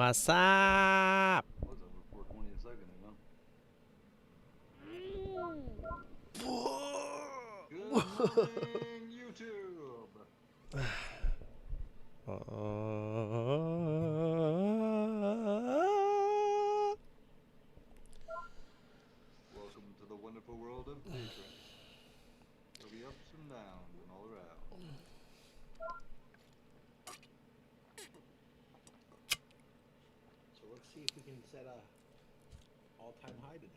What's up? Was over 420 a second ago. Good morning, YouTube. Welcome to the wonderful world of day trading. There'll be ups and downs and all around. So let's see if we can set a all-time high today.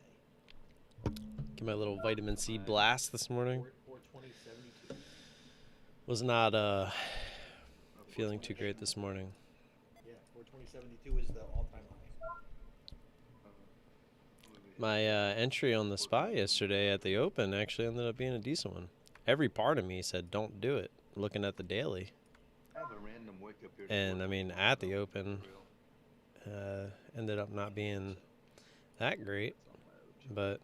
Get my little vitamin C blast this morning. 420.72. Was not feeling too great this morning. Yeah, 420.72 is the all-time high. My entry on the SPY yesterday at the open actually ended up being a decent one. Every part of me said don't do it, looking at the daily. I have a random wick up here. And I mean, at the open, ended up not being that great, but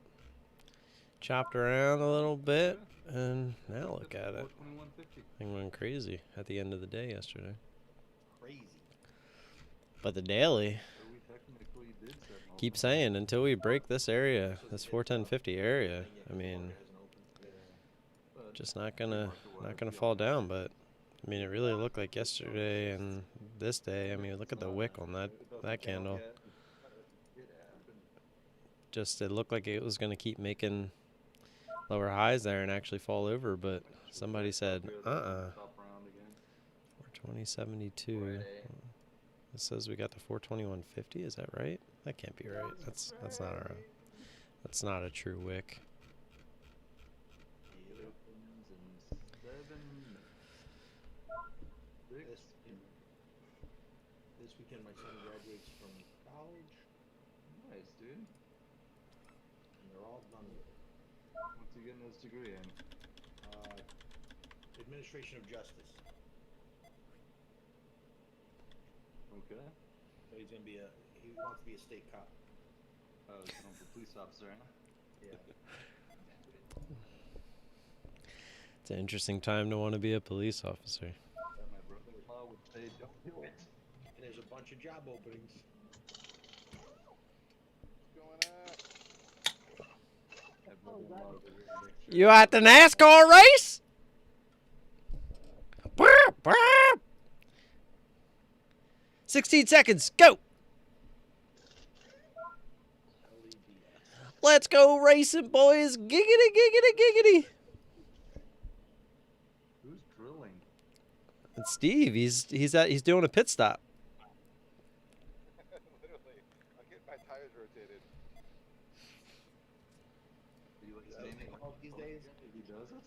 chopped around a little bit, and now look at it. Thing went crazy at the end of the day yesterday. Crazy. But the daily, keep saying until we break this area, this 410.50 area, I mean, just not gonna fall down. But I mean, it really looked like yesterday and this day. I mean, look at the wick on that candle. Just it looked like it was gonna keep making lower highs there and actually fall over, but somebody said, 420.72. It says we got the 421.50. Is that right? That can't be right. That's not a true wick. This weekend, my son graduates from college. Nice, dude. And they're all done with it. What's he getting his degree in? Administration of Justice. Okay. So he wants to be a state cop. Oh, he's going for police officer, huh? Yeah. It's an interesting time to want to be a police officer. My brother-in-law would say, don't do it. And there's a bunch of job openings. What's going on? You at the NASCAR race? 16 seconds, go! Let's go racing, boys! Giggity, giggity, giggity! Who's drilling? It's Steve. He's doing a pit stop. Literally, I'm getting my tires rotated. Are you like Is that standing what these days? if he does it?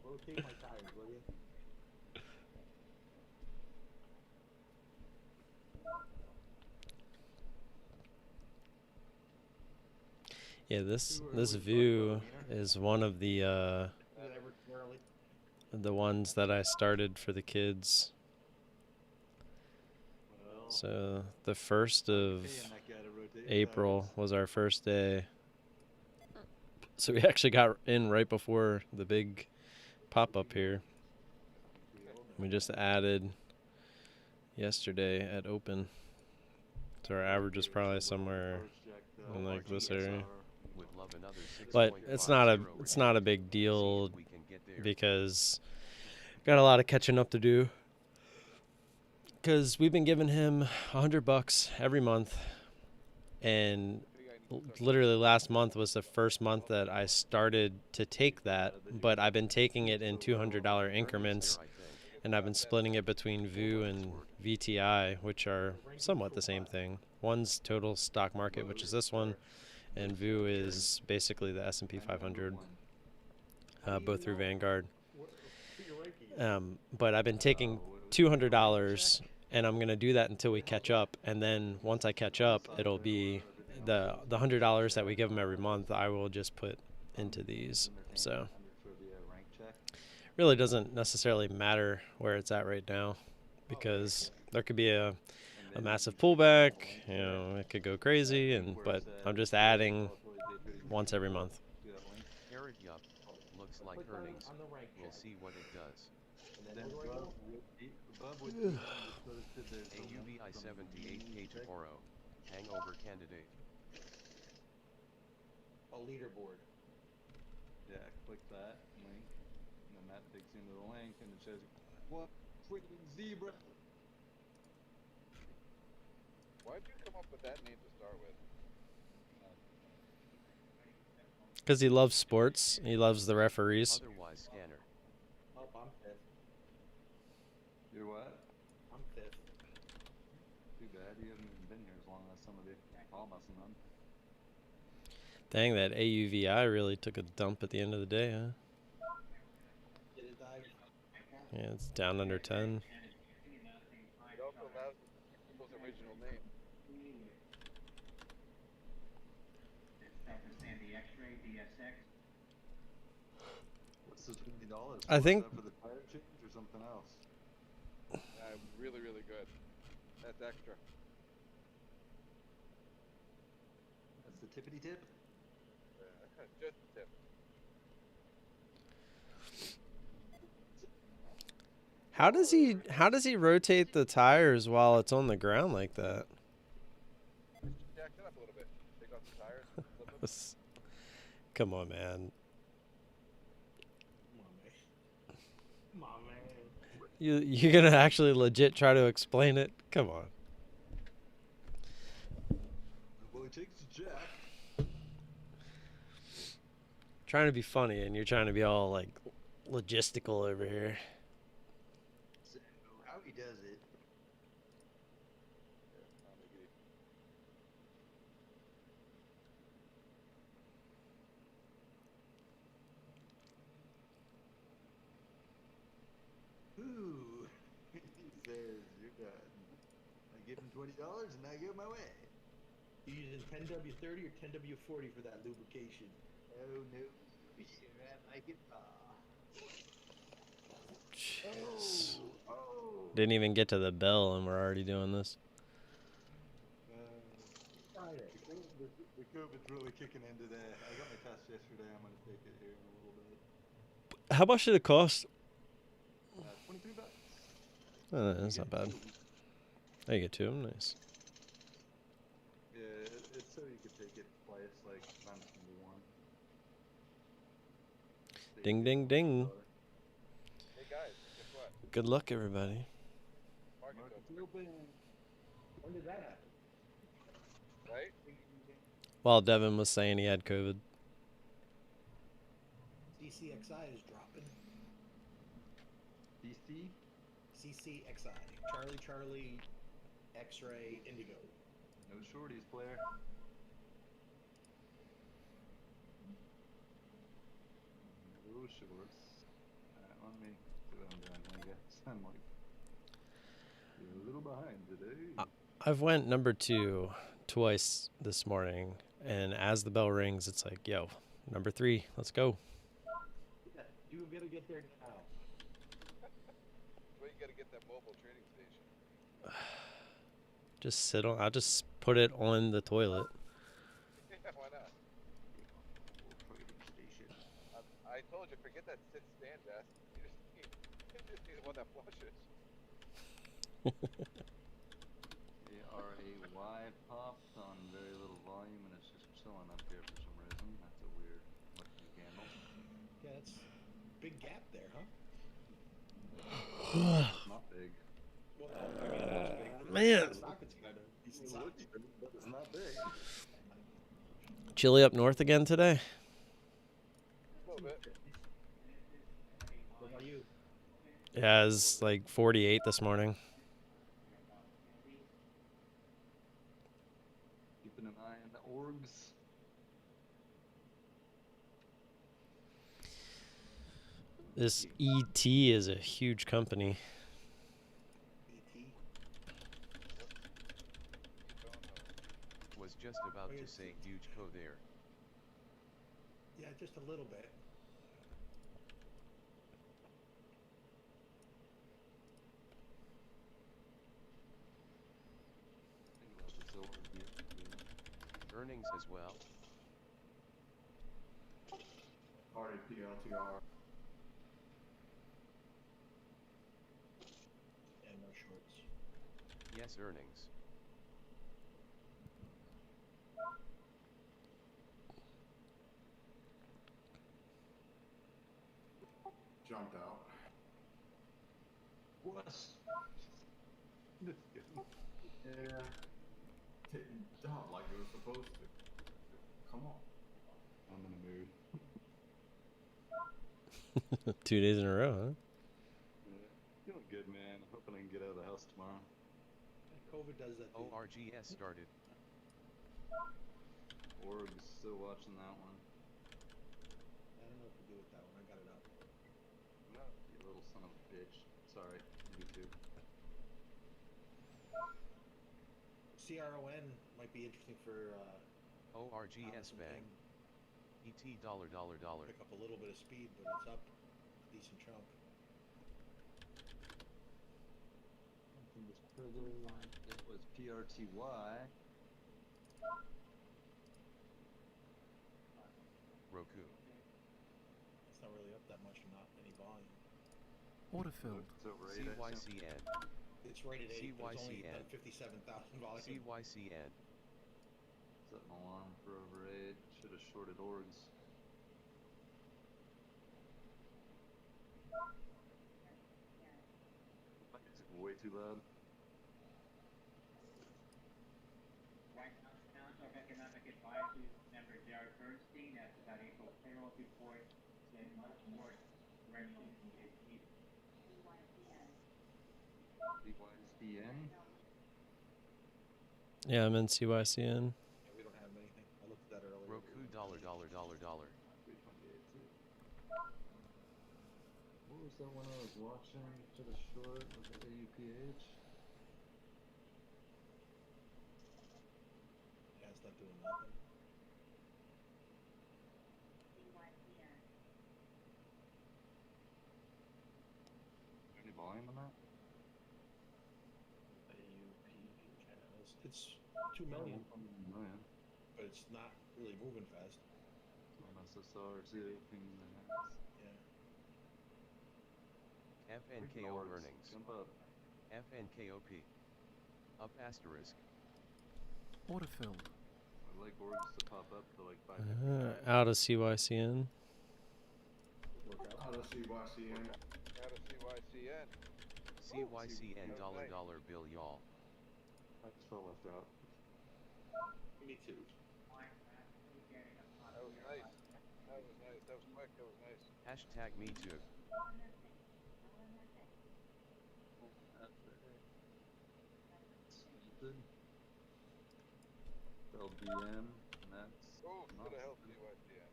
Rotate my tires, will you? Yeah, this view is one of the ones that I started for the kids. So the 1st of April was our first day. So we actually got in right before the big pop-up here. We just added yesterday at open. So our average is probably somewhere in like this area. But it's not a big deal because got a lot of catching up to do. Because we've been giving him $100 every month, and literally last month was the first month that I started to take that, but I've been taking it in $200 increments, and I've been splitting it between VU and VTI, which are somewhat the same thing. One's total stock market, which is this one, and VU is basically the S&P 500, both through Vanguard. But I've been taking $200, and I'm going to do that until we catch up, and then once I catch up, it'll be the $100 that we give them every month, I will just put into these. So really doesn't necessarily matter where it's at right now, because there could be a massive pullback, you know, it could go crazy, but I'm just adding once every month. Looks like earnings. We'll see what it does. And Then Where do I go? Bub would be posted there's the link AUVI from 78K check. Toro. Hangover candidate. A leaderboard. Yeah, click that link, and then that takes you into the link, and it says, "What freaking zebra?" Why'd you come up with that name to start with? Because he loves sports. He loves the referees. Otherwise scanner. Oh, I'm fifth. You're what? I'm fifth. Too bad you haven't even been here as long as some of the all mustn't run. Dang, that AUVI really took a dump at the end of the day, huh? Did it dive? Yeah, it's down under 10. It also allows people's original name. What's the $20? I think- Is that for the tire change or something else? Really, really good. That's extra. That's the tippity tip. Just a tip. How does he rotate the tires while it's on the ground like that? Jack it up a little bit. Take off the tires. Flip them. Come on, man. Come on, man. You're gonna actually legit try to explain it? Come on. Well, he takes the jack. Trying to be funny, and you're trying to be all like logistical over here. So how he does it? I'll make it Ooh, he says you're done. I give him $20 and I go my way. You using 10W30 or 10W40 for that lubrication? Oh no, you're at my guitar. Jeez. Oh. Didn't even get to the bell, and we're already doing this. Friday. The COVID's really kicking in today. I got my test yesterday. I'm gonna take it here in a little bit. How much did it cost? $23. Oh, that's not bad. Oh, you get two of them? Nice. Yeah, it's so you could take it twice, like times one. Ding, ding, ding. Hey guys, guess what? Good luck, everybody. Market's Market's open. When did that happen? open, right? While Devin was saying he had COVID. CCXI is dropping. DC? CCXI. Charlie, X-Ray, Indigo. No shorties, player. No shorts. Alright, let me see what I'm doing, I guess. I'm like a little behind today. I've went number 2 twice this morning, and as the bell rings, it's like, yo, number 3, let's go. Yeah, you gotta get there now. That's why you gotta get that mobile trading station. Just sit on. I'll just put it on the toilet. Yeah, why not? Trading station. I told you, forget that sit-stand desk. You just need one that flushes. ARAY popped on very little volume and it's just chilling up here for some reason. That's a weird looking candle. Yeah, it's big gap there, huh? It's not big. Well, I mean, it's big. Man. The socket's got a decent It socket. looks big, but it's not big. Chilly up north again today. A little bit. What about you? Yeah, it's like 48 this morning. Keeping an eye on the orgs. This ET is a huge company. BT. Was just about to say huge co there. Yeah, just a little bit. Think about this org. Earnings as well. RAPLTR. shorts. Yes, earnings. Jumped out. What? Just kidding. Yeah. Dumb like it was supposed to. Come on. I'm in a mood. 2 days in a row, huh? Yeah. Feeling good, man. Hoping I can get out of the house tomorrow. COVID does that to you. ORGS started. Org's still watching that one. I don't know what to do with that one. I got it up. No, you little son of a bitch. Sorry, YouTube. CRON might be interesting for ORGS Thomas and bang. King. ET dollar. Pick up a little bit of speed, but it's up a decent chunk. Something was further. It was PRTY. Roku. It's not really up that much and not any volume. Order filled. It's over 8, I assume. CYCN. It's rated 8, but it's only CYCN. done 57,000 volume. CYCN. Set an alarm for over 8. Should have shorted orgs. Music way too loud. White House Council of Economic Advisors member Jared Bernstein after that April payroll report said much more direction is needed. CYCN? Yeah, I'm in CYCN. Yeah, we don't have anything. I looked at that earlier. Roku dollar. 328 too. What was that one I was watching to the short? Was it AUPH? Yeah, it's not doing nothing. Any volume on that? It's 2 million, Million. but it's not really moving fast. SSR, zero ping in the house. Yeah. FNKO earnings. Jump up. FNKOP. Up asterisk. Order filled. I like orgs to pop up to like 5. Out of CYCN. Work out. Out of CYCN. Out of CYCN. CYCN That was nice. dollar bill y'all. I just felt left out. Me too. That was nice. That was nice. That was quick. That was nice. Hashtag me too. Stupid. LBM, and that's Oh, not to the hell, stupid. CYCN.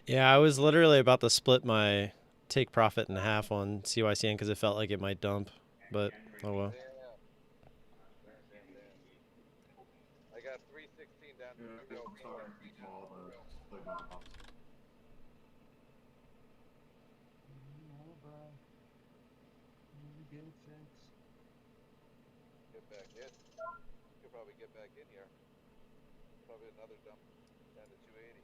Yeah, I was literally about to split my take profit in half on CYCN because it felt like it might dump, but oh well. Yeah. I got 316 down to Yeah, 3 I'm sorry for all the split my house. Get back in. Could probably get back in here. Probably another dump down to 280.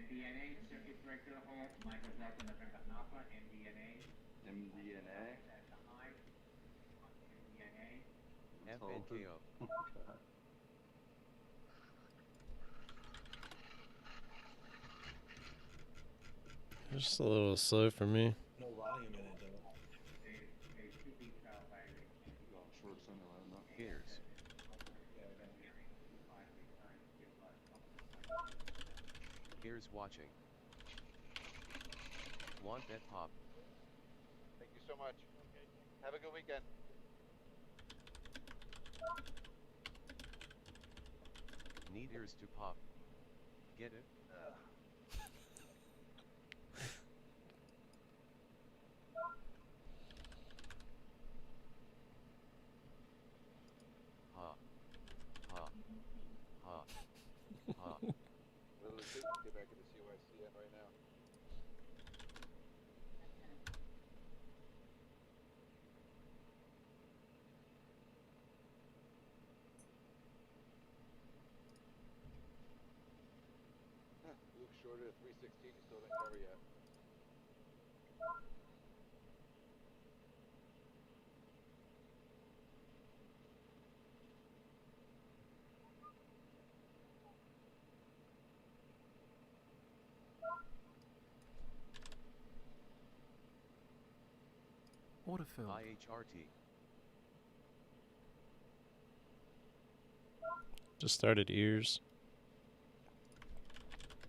MDNA, Circuit Director Hall, Michael Zelton, November Alpha, MDNA. MDNA. At the high. MDNA. FNKO. Oh, God. Just a little slow for me. No volume in it though. Going short center right now. Gears. Gears watching. Want bet pop. Thank you so much. Have a good weekend. Need ears to pop. Get it? Ha. Ha. Ha. Ha. Literally couldn't get back into CYCN right now. shorted at 316. You still didn't cover yet. Order filled. IHRT. Just started ears.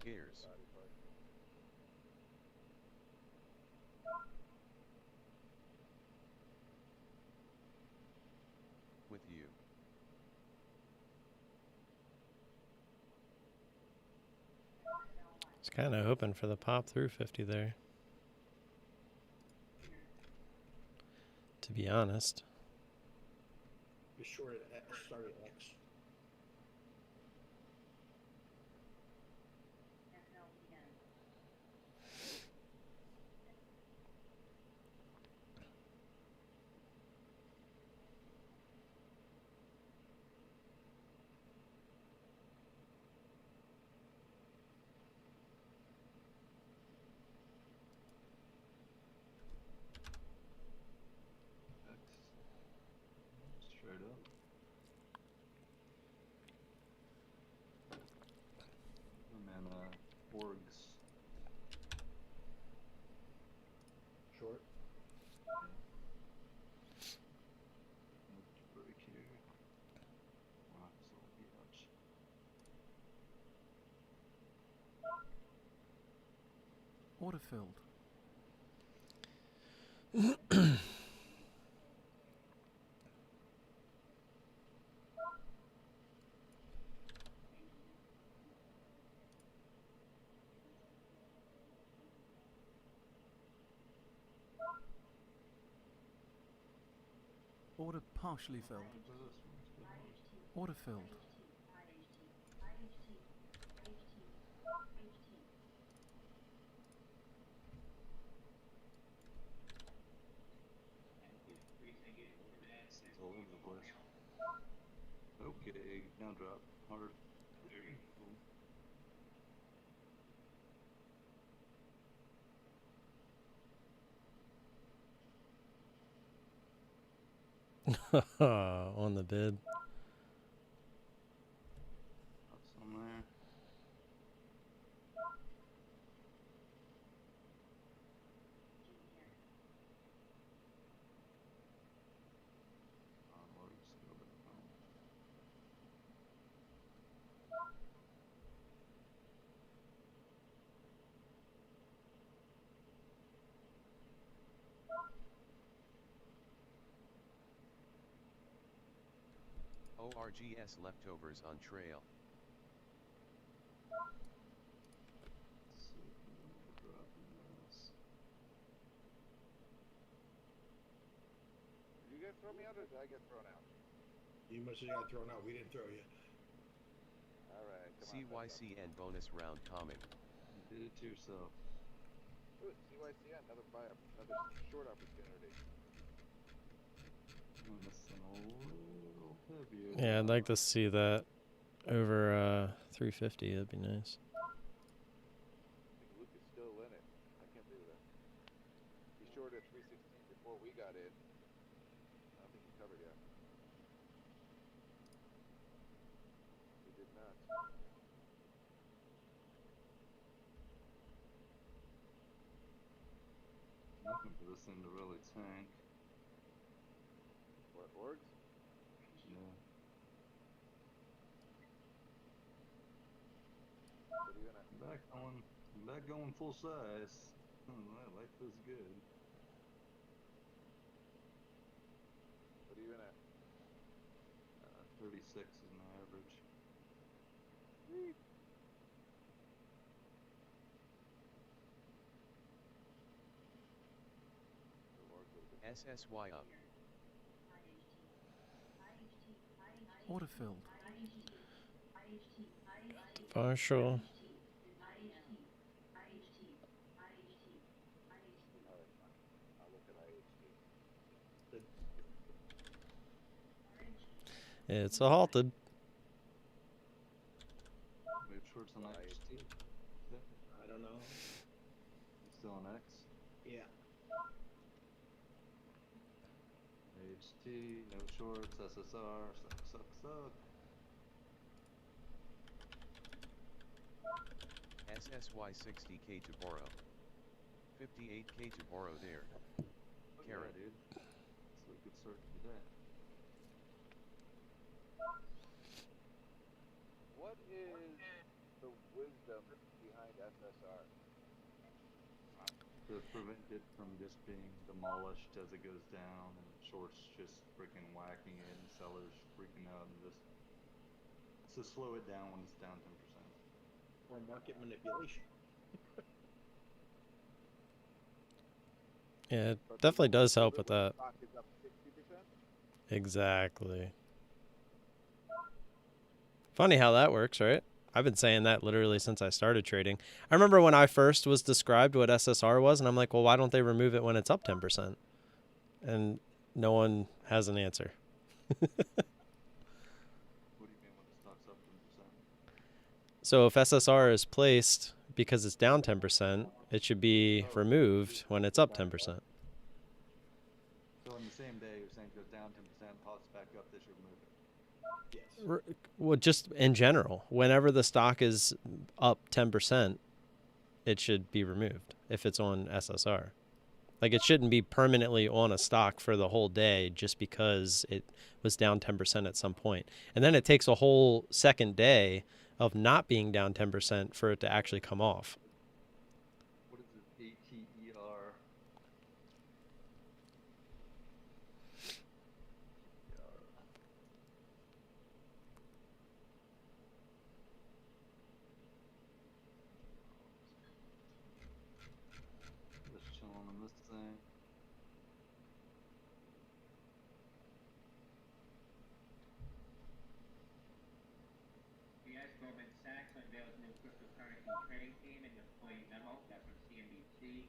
Gears. Body part. With you. I was kind of hoping for the pop through 50 there. To be honest. Be short at X, start at X. Straight up. Oh man, orgs. Short. Break here. Wow, so huge. Order filled. Order partially filled. Order filled. It's all over the place. Okay, now drop hard. There you go. On the bid. That's on there. Orgs, go back home. ORGS leftovers on trail. Let's see if we can get a drop in this. Did you guys throw me out or did I get thrown out? You must have got thrown out. We didn't throw you. All right. Come on. CYCN bonus round coming. You did it to yourself. Ooh, CYCN, another short opportunity. I'm missing a little heavier. Yeah, I'd like to see that over 350. That'd be nice. I think Luke is still in it. I can't believe that. He shorted at 316 before we got in. I don't think he covered yet. He did not. I'm looking for this thing to really tank. What, orgs? Yeah. What are you gonna? I'm back going full size. Life is good. What are you in at? 36 is my average. Sweet. The orgs would have been SSY up. Order filled. Partial. Alright, fine. I'll look at IHT. It's a halted. We have shorts on IHT. on X. Yeah. HT, no shorts, SSR, suck. SSY 60k to borrow. 58k to borrow there. Karen. Yeah, dude. So we could start today. What is the wisdom behind SSR? To prevent it from just being demolished as it goes down, and shorts just freaking whacking it, and sellers freaking out, and just to slow it down when it's down 10%. Or market manipulation. Yeah, it But definitely you wanna does help hold with it when that. the stock is up 60%? Exactly. Funny how that works, right? I've been saying that literally since I started trading. I remember when I first was described what SSR was, and I'm like, well, why don't they remove it when it's up 10%? And no one has an answer. What do you mean when the stock's up 10%? So if SSR is placed because it's down 10%, it should be removed when it's up 10%. So in the same day, you're saying it goes down 10%, pops back up, they should remove it. Yes. Well, just in general, whenever the stock is up 10%, it should be removed if it's on SSR. Like, it shouldn't be permanently on a stock for the whole day just because it was down 10% at some point. And then it takes a whole second day of not being down 10% for it to actually come off. What is it? ATER. Just chilling on this thing. Yes, Goldman Sachs unveils new cryptocurrency trading team and employee memo. That's from CNBC.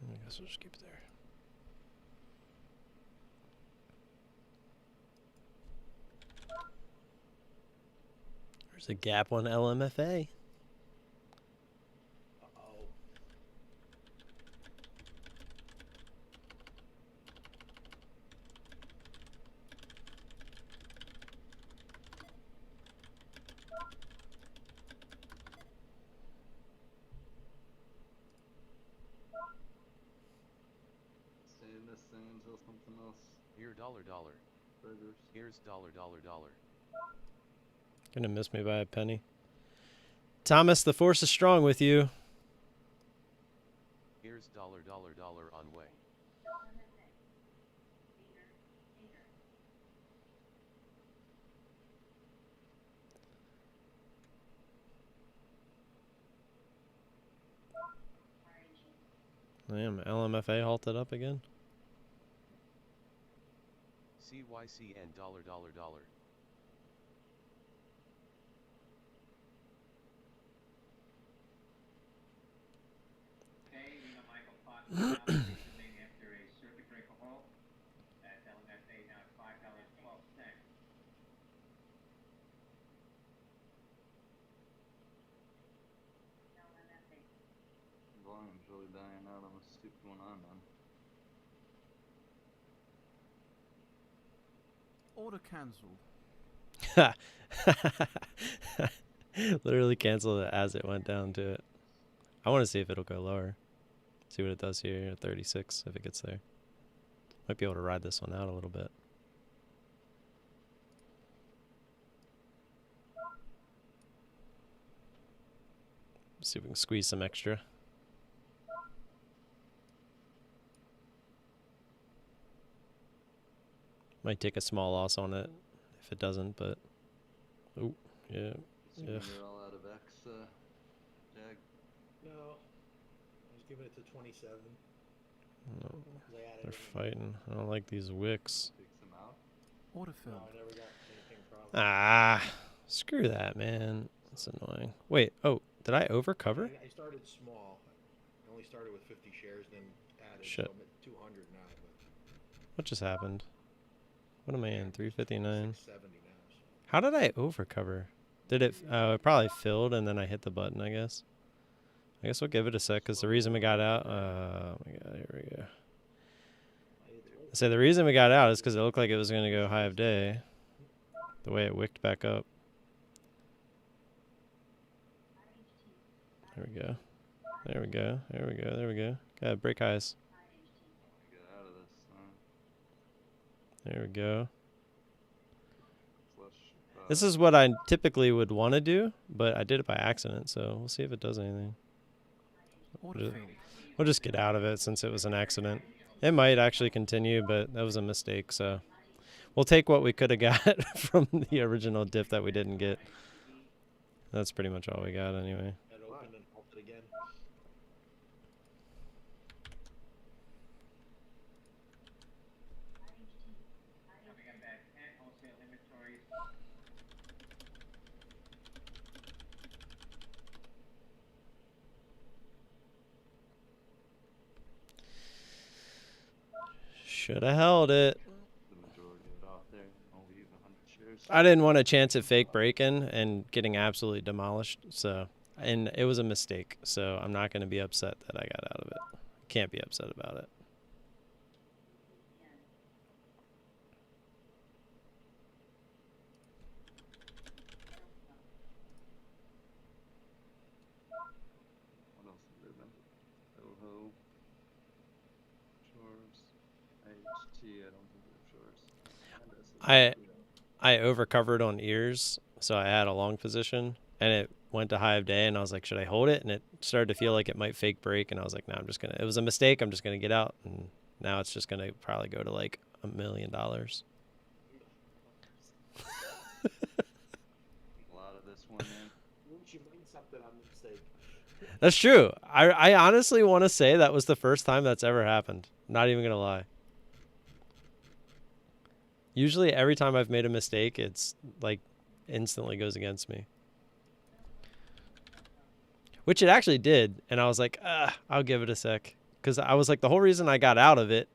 I guess we'll just keep it there. There's a gap on LMFA. Uh-oh. Saying this thing until something else Here dollar. triggers. Here's dollar. Gonna miss me by a penny. Thomas, the force is strong with you. Here's dollar on way. Damn, LMFA halted up again. CYCN dollar. Hey, Lena Michael Fox recently after a circuit breaker halt. That's LMFA now at $5.12. Volume's really dying out on this stupid one I'm on. Order cancelled. Literally canceled it as it went down to it. I want to see if it'll go lower. See what it does here at 36 if it gets there. Might be able to ride this one out a little bit. See if we can squeeze some extra. Might take a small loss on it if it doesn't, but oh, yeah. Assuming Ugh. you're all out of X, Jag. No. I was giving it to 27. No, 'cause I added they're it in. fighting. I don't like these wicks. Takes them out. Order No, filled. I never got anything from it. Ah, screw that, man. That's annoying. Wait, oh, did I overcover? I started small. I only started with 50 shares, then added. Shit. So I'm at 200 now. But What just happened? What am I in? 359. 670 now. So. How did I overcover? Did it? It probably filled and then I hit the button, I guess. I guess we'll give it a sec because the reason we got out. Oh my god, here we go. I say the reason we got out is because it looked like it was going to go high of day. The way it wicked back up. There we go. There we go. There we go. There we go. Got break highs. Get out of this. There we go. Flush, This is what I typically would want to do, but I did it by accident, so we'll see if it does anything. We'll just get out of it since it was an accident. It might actually continue, but that was a mistake, so we'll take what we could have got from the original dip that we didn't get. That's pretty much all we got anyway. It opened and halted again. Coming up at 10, wholesale inventories. Should have held it. the majority of it off there. I'll leave 100 shares. I didn't want a chance at fake break-in and getting absolutely demolished, so, and it was a mistake, so I'm not going to be upset that I got out of it. Can't be upset about it. What else is there then? Oho. Shores. HT, I don't think they're shores. I overcovered on ears, so I had a long position, and it went to high of day, and I was like, should I hold it? And it started to feel like it might fake break, and I was like, no, I'm just gonna. It was a mistake. I'm just gonna get out, and now it's just gonna probably go to like $1 million. A lot of this one, man. Wouldn't you bring something on mistake? That's true. I honestly want to say that was the first time that's ever happened. Not even gonna lie. Usually every time I've made a mistake, it's like instantly goes against me. Which it actually did, and I was like, I'll give it a sec. Because I was like, the whole reason I got out of it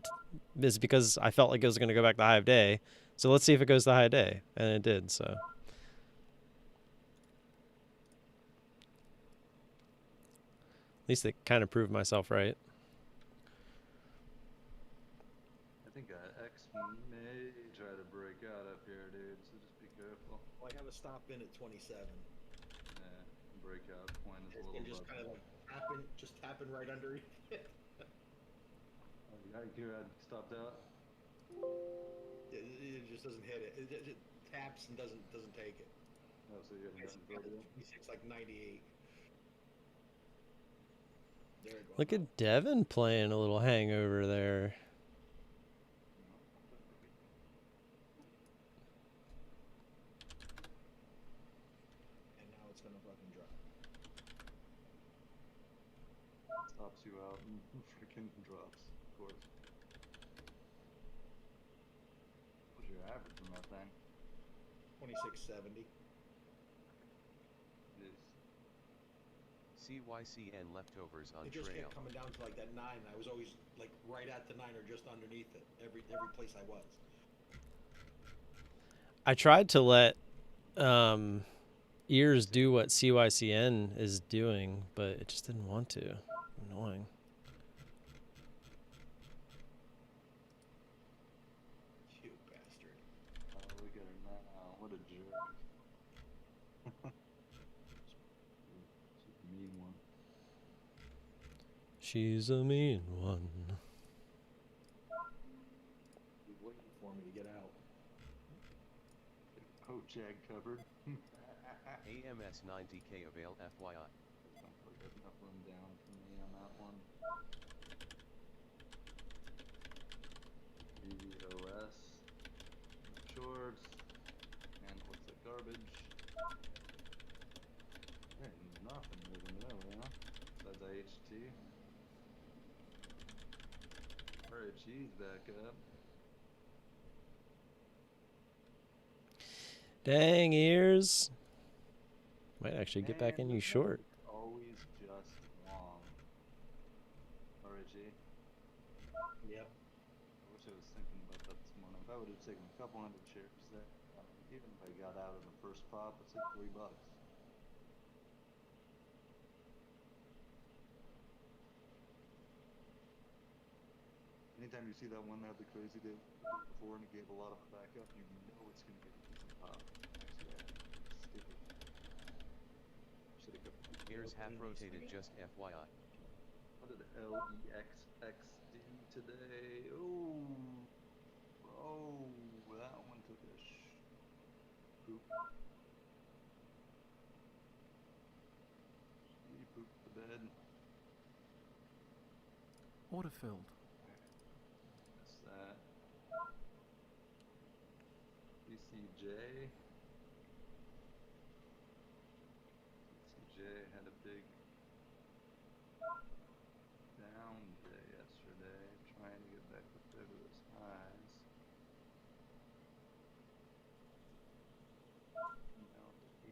is because I felt like it was going to go back to high of day. So let's see if it goes to high of day. And it did, so. At least it kind of proved myself right. I think X may try to break out up here, dude, so just be careful. Well, I have a stop in at 27. Yeah, breakout point is a little And just above kind of that. like tapping right under it. Oh, you got your stopped out? It just doesn't hit it. It taps and doesn't take it. Oh, so you haven't gotten further? 26, like 98. There it goes. Look at Devin playing a little hangover there. And now it's gonna fucking drop. Stops you out and freaking drops, of course. What's your average on that thing? 2670. It is. CYCN leftovers on It just trail. kept coming down to like that 9. I was always like right at the 9 or just underneath it. Every place I was. I tried to let ears do what CYCN is doing, but it just didn't want to. Annoying. You bastard. Oh, look at her now. What a jerk. She's a mean one. She's a mean one. He's waiting for me to get out. Oh, Jag covered. AMS 90K avail FYI. Sounds like there's enough room down for me on that one. EOS. Shorts. And what's the garbage? There ain't nothing moving really, huh? Besides IHT. RHE's back up. Dang, ears. Might actually get back in you short. Always just long. RHE. Yep. I wish I was thinking about that this morning. If I I would have taken a couple hundred shares there. Even if I got out in the first pop, it's like $3. Anytime you see that one that had the crazy day before and it gave a lot of it back up, you know it's going to get a decent pop. Actually, sticky. Should have kept. Gears half rotated, just FYI. What did LEXX do today? Oh, that one took a poop. He pooped the bed. Order filled. That's that. BCJ. BCJ had a big down day yesterday, trying to get back up there to those highs. Now the 18.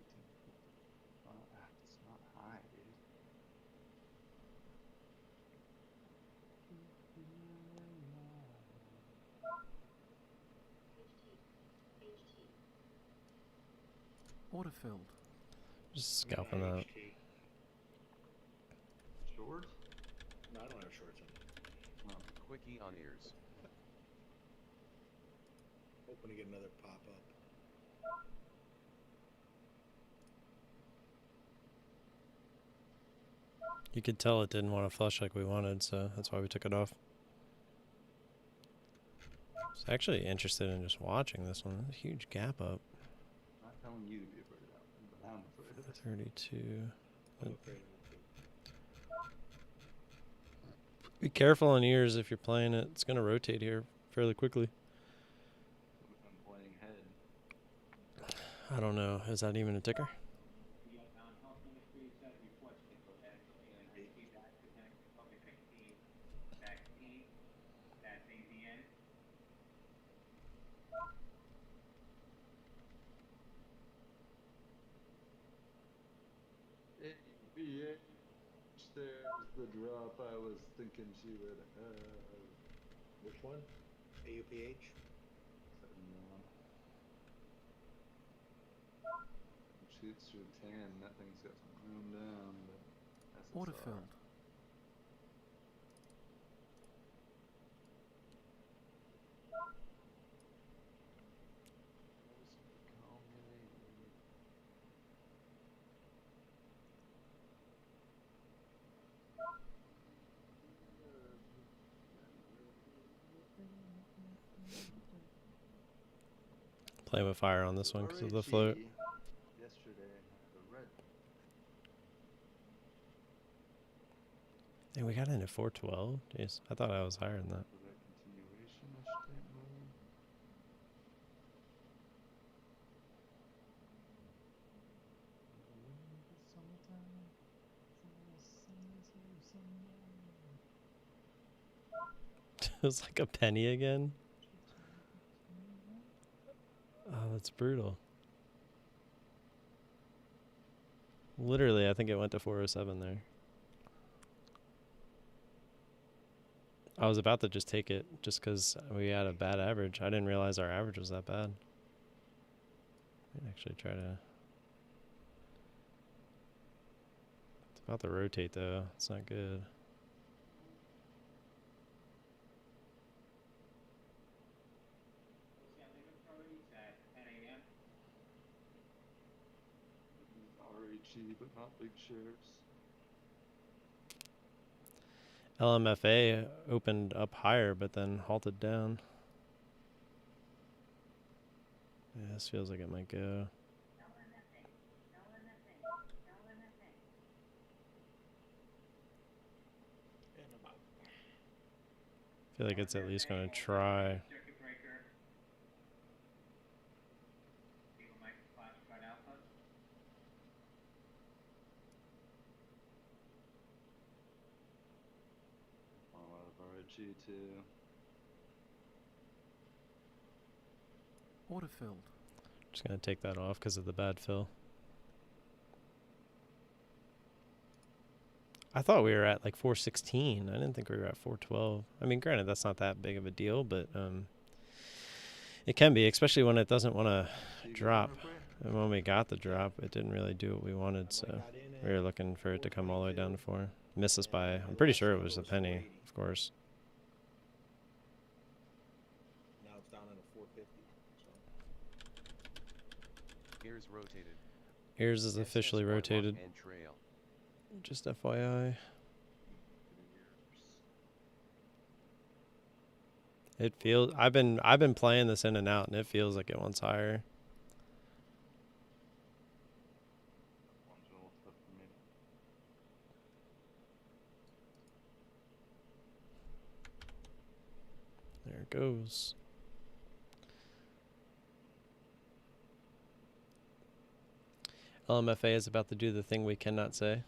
It's not high, dude. Order filled. Just scalping that. Short? No, I don't have shorts on. Quickie on ears. Hoping to get another pop up. You could tell it didn't want to flush like we wanted, so that's why we took it off. I was actually interested in just watching this one. There's a huge gap up. Not telling you to be afraid of it, but I'm afraid of it. 32. I'm afraid of it too. Be careful on ears if you're playing it. It's going to rotate here fairly quickly. I'm playing head. I don't know. Is that even a ticker? The Health Ministry said reports people that feedback to COVID-19 vaccine, that's AZN. ABH, there's the drop I was thinking she would have. Which one? AUPH? Shoots through 10, that thing's got some room down, but that's Order filled. Play with fire on this one because of the float. Yesterday, the red. And we got in at 412. Jeez, I thought I was higher than that. Was that continuation-ish type move? It was like a penny again. Oh, that's brutal. Literally, I think it went to 407 there. I was about to just take it just because we had a bad average. I didn't realize our average was that bad. I'd actually try to... It's about to rotate though. It's not good. RHE, but not big shares. LMFA opened up higher, but then halted down. Yeah, this feels like it might go. I feel like it's at least going to try. Circuit breaker. People might flash cut alpha. Fall out of RHE too. Order filled. Just going to take that off because of the bad fill. I thought we were at like 416. I didn't think we were at 412. I mean, granted, that's not that big of a deal, but It can be, especially when it doesn't want to See you guys drop. real quick. And when we got the drop, it didn't really do what we wanted, so Got in we were at looking for it to come all the way down to 422. 4. Missed us by, And I'm the pretty last sure it number was a was penny, 480. of course. Now it's down at a 450. So Ears rotated. Ears is officially SSY lock rotated. and trail. Just FYI. It feels, I've been playing this in and out, and it feels like it wants higher. One's a little tough for me. There it goes. LMFA is about to do the thing we cannot say.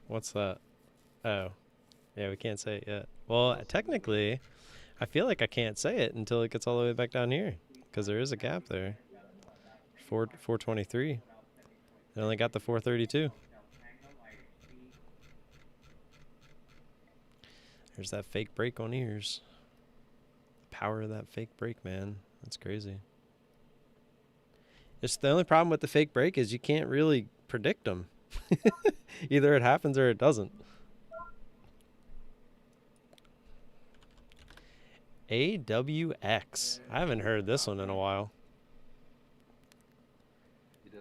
What's that? Oh. Yeah, we can't say it yet. Well, technically, I feel like I can't say it until it gets all the way back down here, because there is a gap there. 423. They only got the 432. There's that fake break on ears. The power of that fake break, man. That's crazy. It's the only problem with the fake break is you can't really predict them. Either it happens or it doesn't. AWX. I haven't heard this one in a while.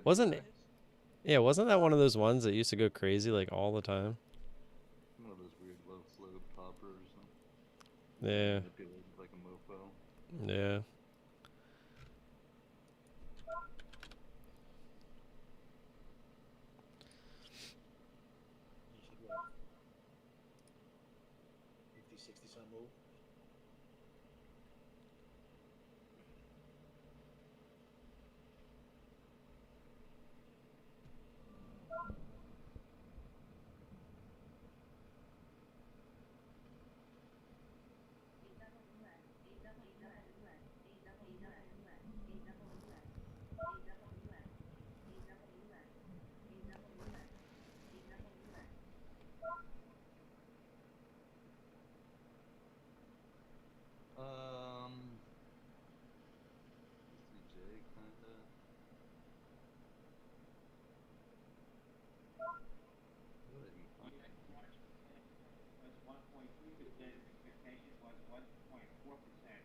Wasn't it? Yeah, wasn't that one of those ones that used to go crazy like all the time? One of those weird low slope poppers. Yeah. Manipulated like a mofo. Yeah. you should what? 50, 60 some move. CJ kinda. Go ahead and find it. Was 1.3%, expectation was 1.4%.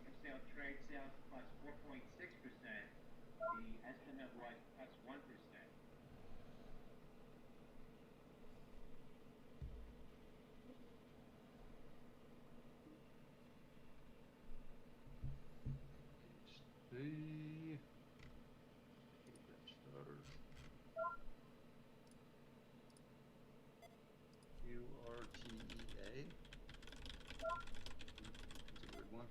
Wholesale trade sales plus 4.6%. The estimate was plus 1%. See. Get that started. QRTEA. That's a weird one.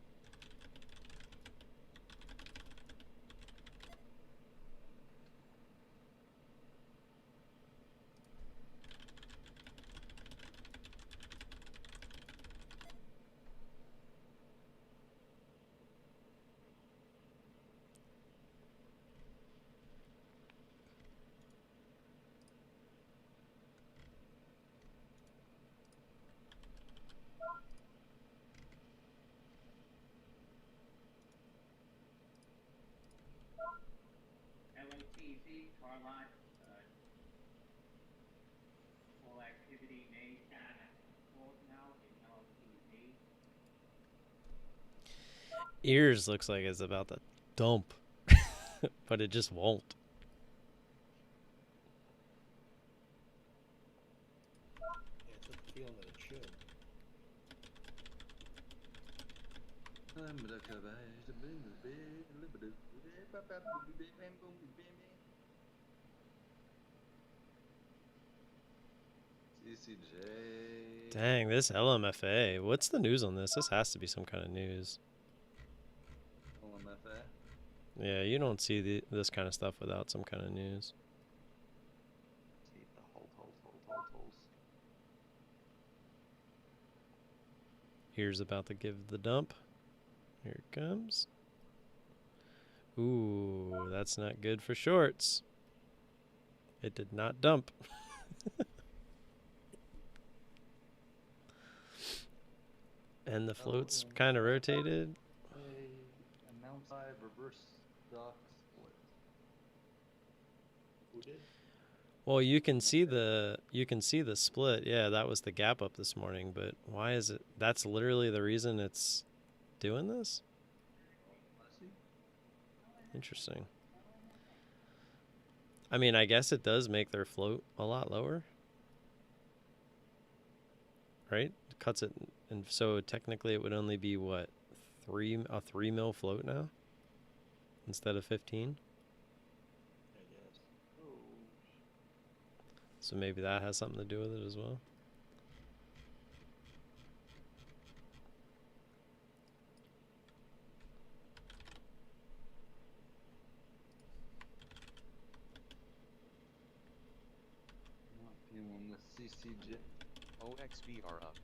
LOTZ, car lot, full activity may hold now in LOTZ. Ears looks like it's about to dump. But it just won't. Yeah, it's a feeling that it should. CCJ. Dang, this LMFA. What's the news on this? This has to be some kind of news. LMFA. Yeah, you don't see this kind of stuff without some kind of news. See the holes. Ears about to give the dump. Here it comes. Ooh, that's not good for shorts. It did not dump. And the float's kind of rotated. An outside reverse stock split. Who did? Well, you can see the split. Yeah, that was the gap up this morning, but why is it that's literally the reason it's doing this? Interesting. I mean, I guess it does make their float a lot lower. Right? It cuts it, and so technically it would only be what, a 3 mil float now instead of 15. I guess. So maybe that has something to do with it as well. Not feeling the CCJ. OXB are up.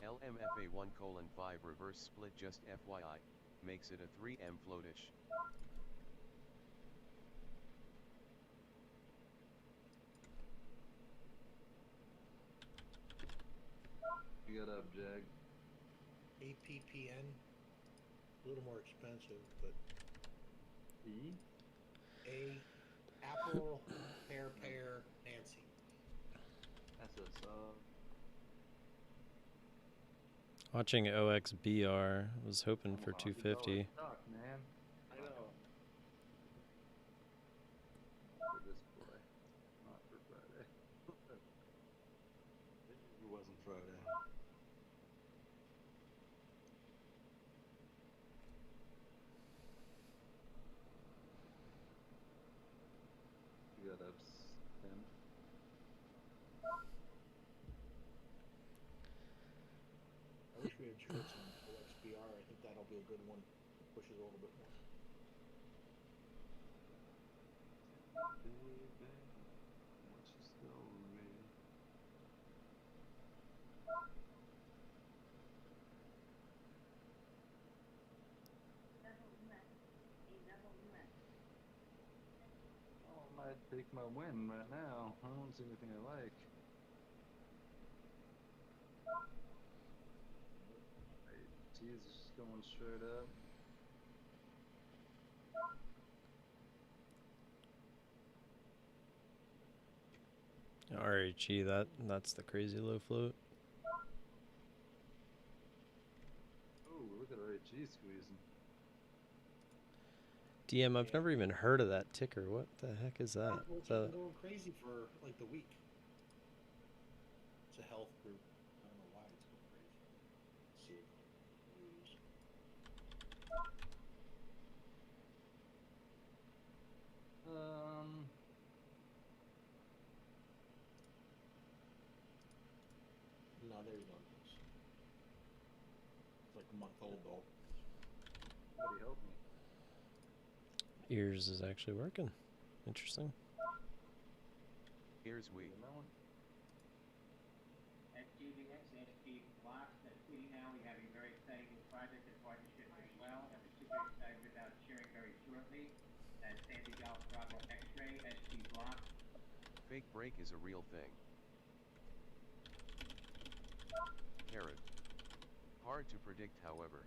LMFA 1:5 reverse split, just FYI, makes it a 3M floatish. You got up, Jag. APPN. A little more expensive, but E? A Apple pear Nancy. That's a sub. Watching OXBR, was hoping for $250 250. stock, man. I know. For this boy, not for Friday. It wasn't Friday. You got ups, Tim. I wish we had shorts on OXBR. I think that'll be a good one. Pushes a little bit more. Baby, what's your story? Oh, I might take my win right now. I don't see anything I like. Cheese is just going straight up. RHE, that's the crazy low float. Oh, look at RHG squeezing. DM, I've never even heard of that ticker. What the heck is that? Well, Is that it's been going crazy for like the week. It's a health group. I don't know why it's going crazy. Let's see news. No, there's no news. It's like a month old though. Somebody help me. ears is actually working? Interesting. Here's we. That one? SGBX, SG Blocks, that's tweeting now. We have a very exciting new project and partnership as well, and we're super excited about sharing very shortly. That's Sandy Golf Bravo X-Ray, SG Blocks. Fake break is a real thing. Carrot. Hard to predict, however.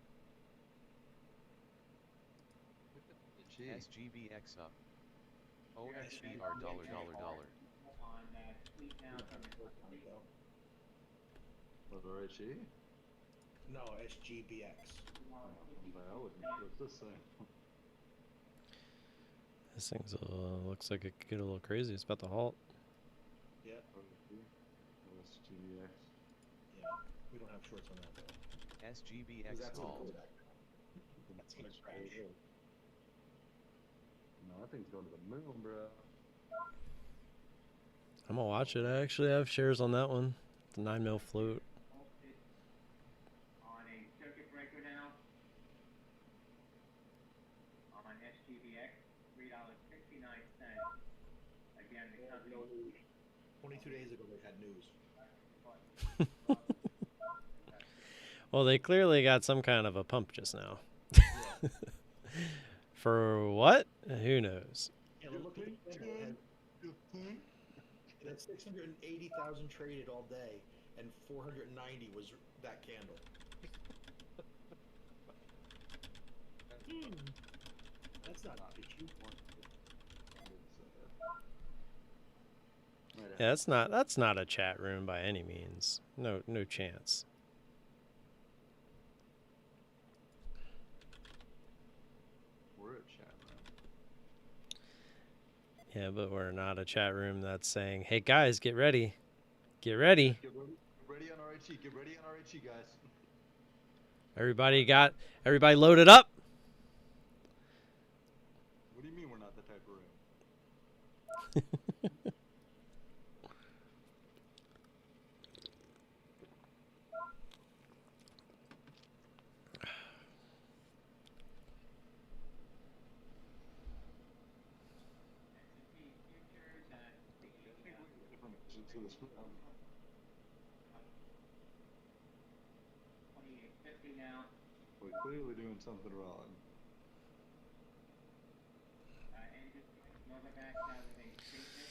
SGBX up. OXBR $. On tweet now from the What, RHE? No, SGBX. Biology. What's this say? This thing's looks like it could get a little crazy. It's about to halt. Yeah, SGBX. yeah. We don't have shorts on that though. SGBX That's gonna halt. go back. That's gonna crash. No, that thing's going to the moon, bro. I'm gonna watch it. I actually have shares on that one. It's a 9 mil float. on a circuit breaker now. On SGBX, $3.69. Again, the company. 22 days ago they had news. Well, they clearly got some kind of a pump just now. For what? Who knows? Yeah, look at the That's 680,000 traded all day, and 490 was that candle. That's not an issue. Yeah, that's not a chat room by any means. No chance. We're a chat room. Yeah, but we're not a chat room that's saying, "Hey guys, get ready. Get ready." Get ready on RHE. Get ready on RHE, guys. Everybody loaded up. What do you mean we're not the type of room? To this room. 2850 now. We're clearly doing something wrong. And just Novavax out with a statement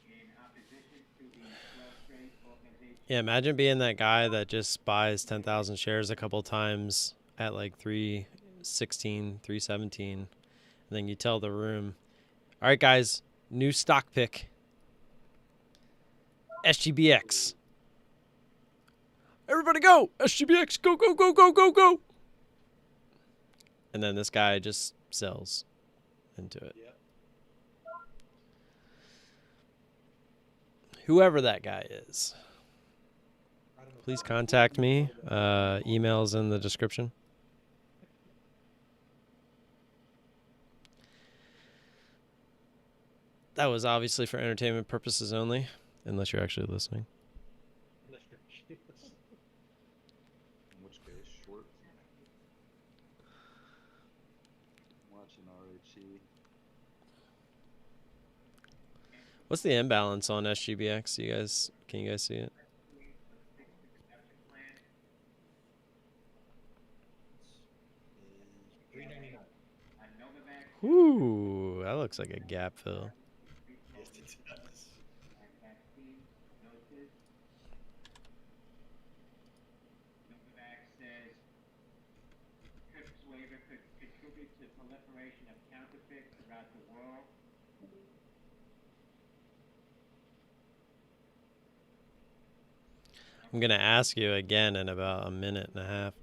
in opposition to the World Trade Organization. Yeah, imagine being that guy that just buys 10,000 shares a couple times at like 316, 317, and then you tell the room, "All right, guys, new stock pick. SGBX. Everybody go! SGBX, go, go, go, go, go, go!" And then this guy just sells into it. Yep. Whoever that guy is, I don't know. please contact me. Email's in the description. That was obviously for entertainment purposes only, unless you're actually listening. In which case, short. Watching RHE. What's the imbalance on SGBX? Can you guys see it? $3.99. Ooh, that looks like a gap fill. Yes, it does. Novavax says TRIPS waiver could contribute to proliferation of counterfeits throughout the world. I'm going to ask you again in about a minute and a half.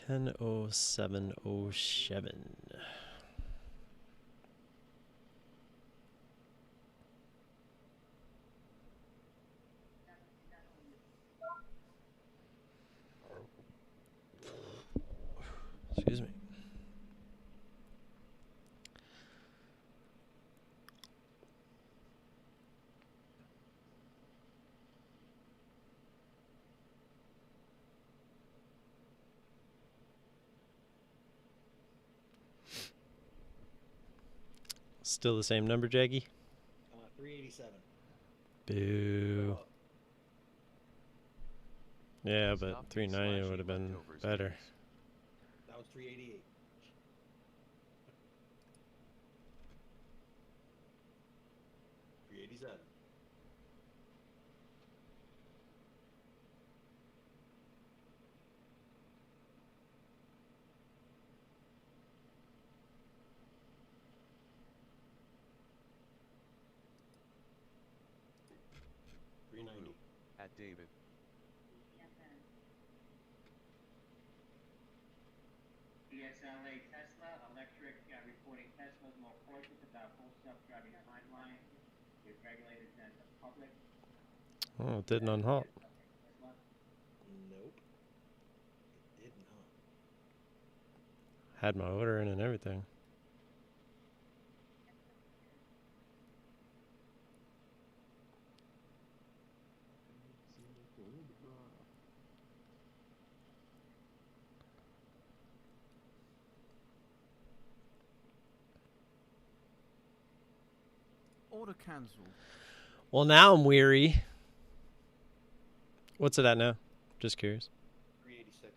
$10.0707. Excuse me. Still the same number, Jaggy? 387. Boo. Yeah, but 390 would have been better. That was 388. $387. $390. At David. DSLA Tesla Electric reporting Tesla's more cautious about full self-driving timeline with regulators and the public. Oh, it didn't unhalt. Nope. It did not. Had my order in and everything. Order cancelled. Well, now I'm weary. What's it at now? Just curious. 386.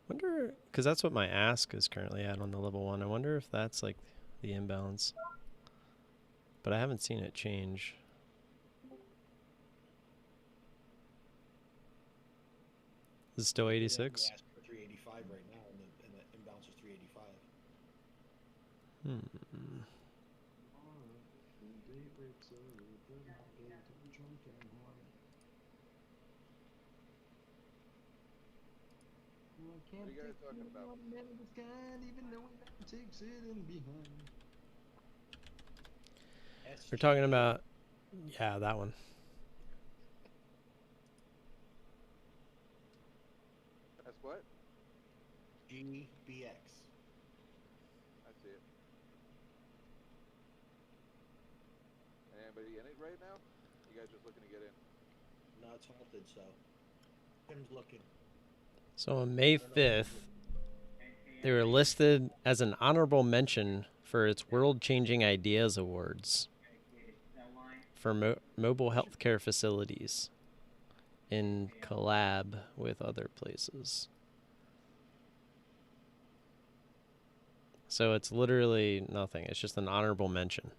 Wonder, because that's what my ask is currently at on the level 1. I wonder if that's like the imbalance. But I haven't seen it change. Is it still 86? Ask for 385 right now, and the imbalance is 385. What are you guys talking about? We're talking about, yeah, that one. That's what? GBX. I see it. Anybody in it right now? You guys just looking to get in? No, it's halted, so Tim's looking. So on May 5th, they were listed as an honorable mention for its World-Changing Ideas Awards for mobile healthcare facilities in collab with other places. So it's literally nothing. It's just an honorable mention.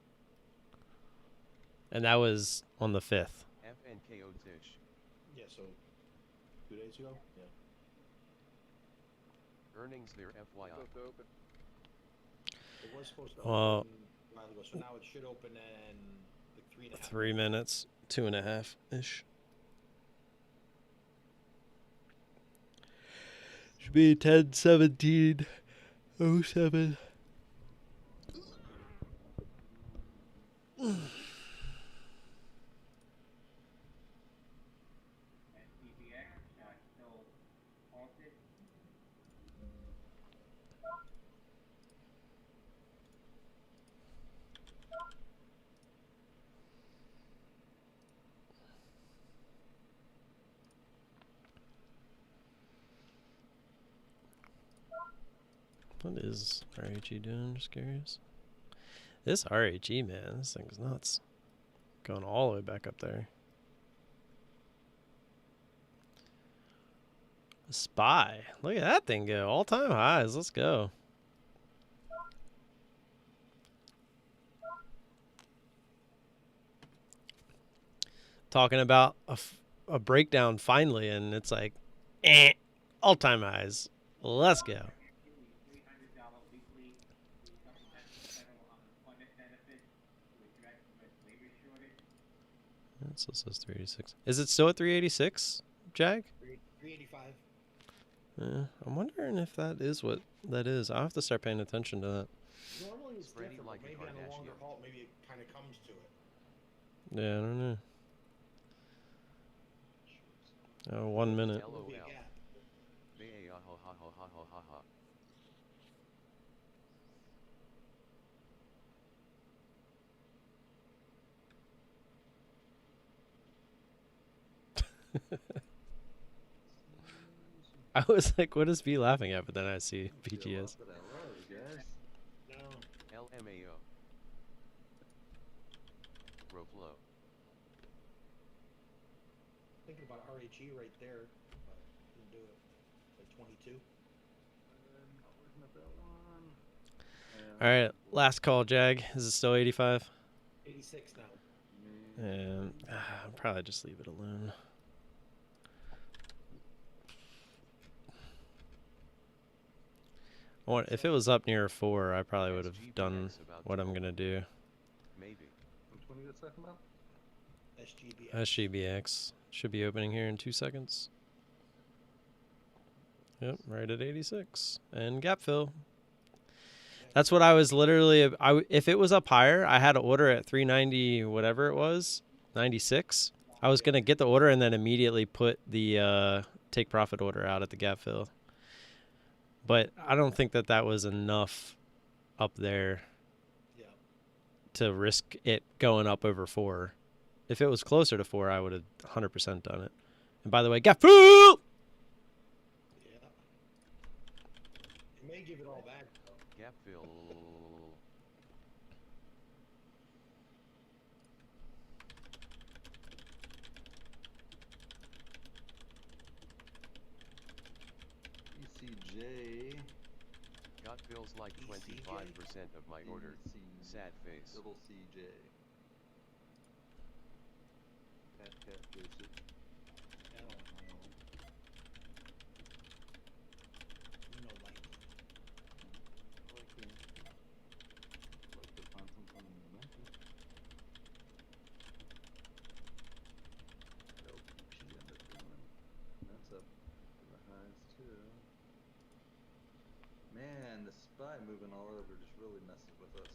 And that was on the 5th. FNKO Tish. Yeah, so 2 days ago? Yeah. Earnings there FYI. Supposed to open. It was supposed to Well, open a while ago, so now it should open in like 3.5. 3 minutes, 2.5-ish. Should be 10:17:07. Still halted. What is RHE doing? Just curious. This RHE, man, this thing's nuts. Going all the way back up there. SPY. Look at that thing go. All-time highs. Let's go. Talking about a breakdown finally, and it's like, all-time highs. Let's go. $300 weekly supplemental federal unemployment benefit to address U.S. labor shortage. It still says 386. Is it still at 386, Jag? 385. I'm wondering if that is what that is. I'll have to start paying attention to that. Normally it's Spreading different, like but a maybe on a longer Kardashian. halt, maybe it kind of comes to it. Yeah, I don't know. Oh, 1 minute. Would be a LOL. gap. I was like, what is B laughing at? But then I see BGS. No. LMAO. Proflow. Thinking about RHE right there, but didn't do it. Like 22. All right, last call, Jag. Is it still 85? 86 now. I'll probably just leave it alone. If it was up near 4, I probably would have done what I'm going to do. Maybe. Which one are you talking about? SGBX. SGBX should be opening here in 2 seconds. Yep, right at 86. And gap fill. That's what I was literally... if it was up higher, I had to order at 390, whatever it was, 96. I was going to get the order and then immediately put the take profit order out at the gap fill. But I don't think that that was enough up there to risk it going up over 4. If it was closer to 4, I would have 100% done it. And by the way, gap fill! Yeah. may give it all back though. Gap fill. ECJ. Got fills like 25% of my order. Sad face. Double CJ. Cat Joseph. No light. Like to find something in the momentum. Nope, she ended up doing. That's up to the highs too. Man, the SPY moving all over just really messes with us.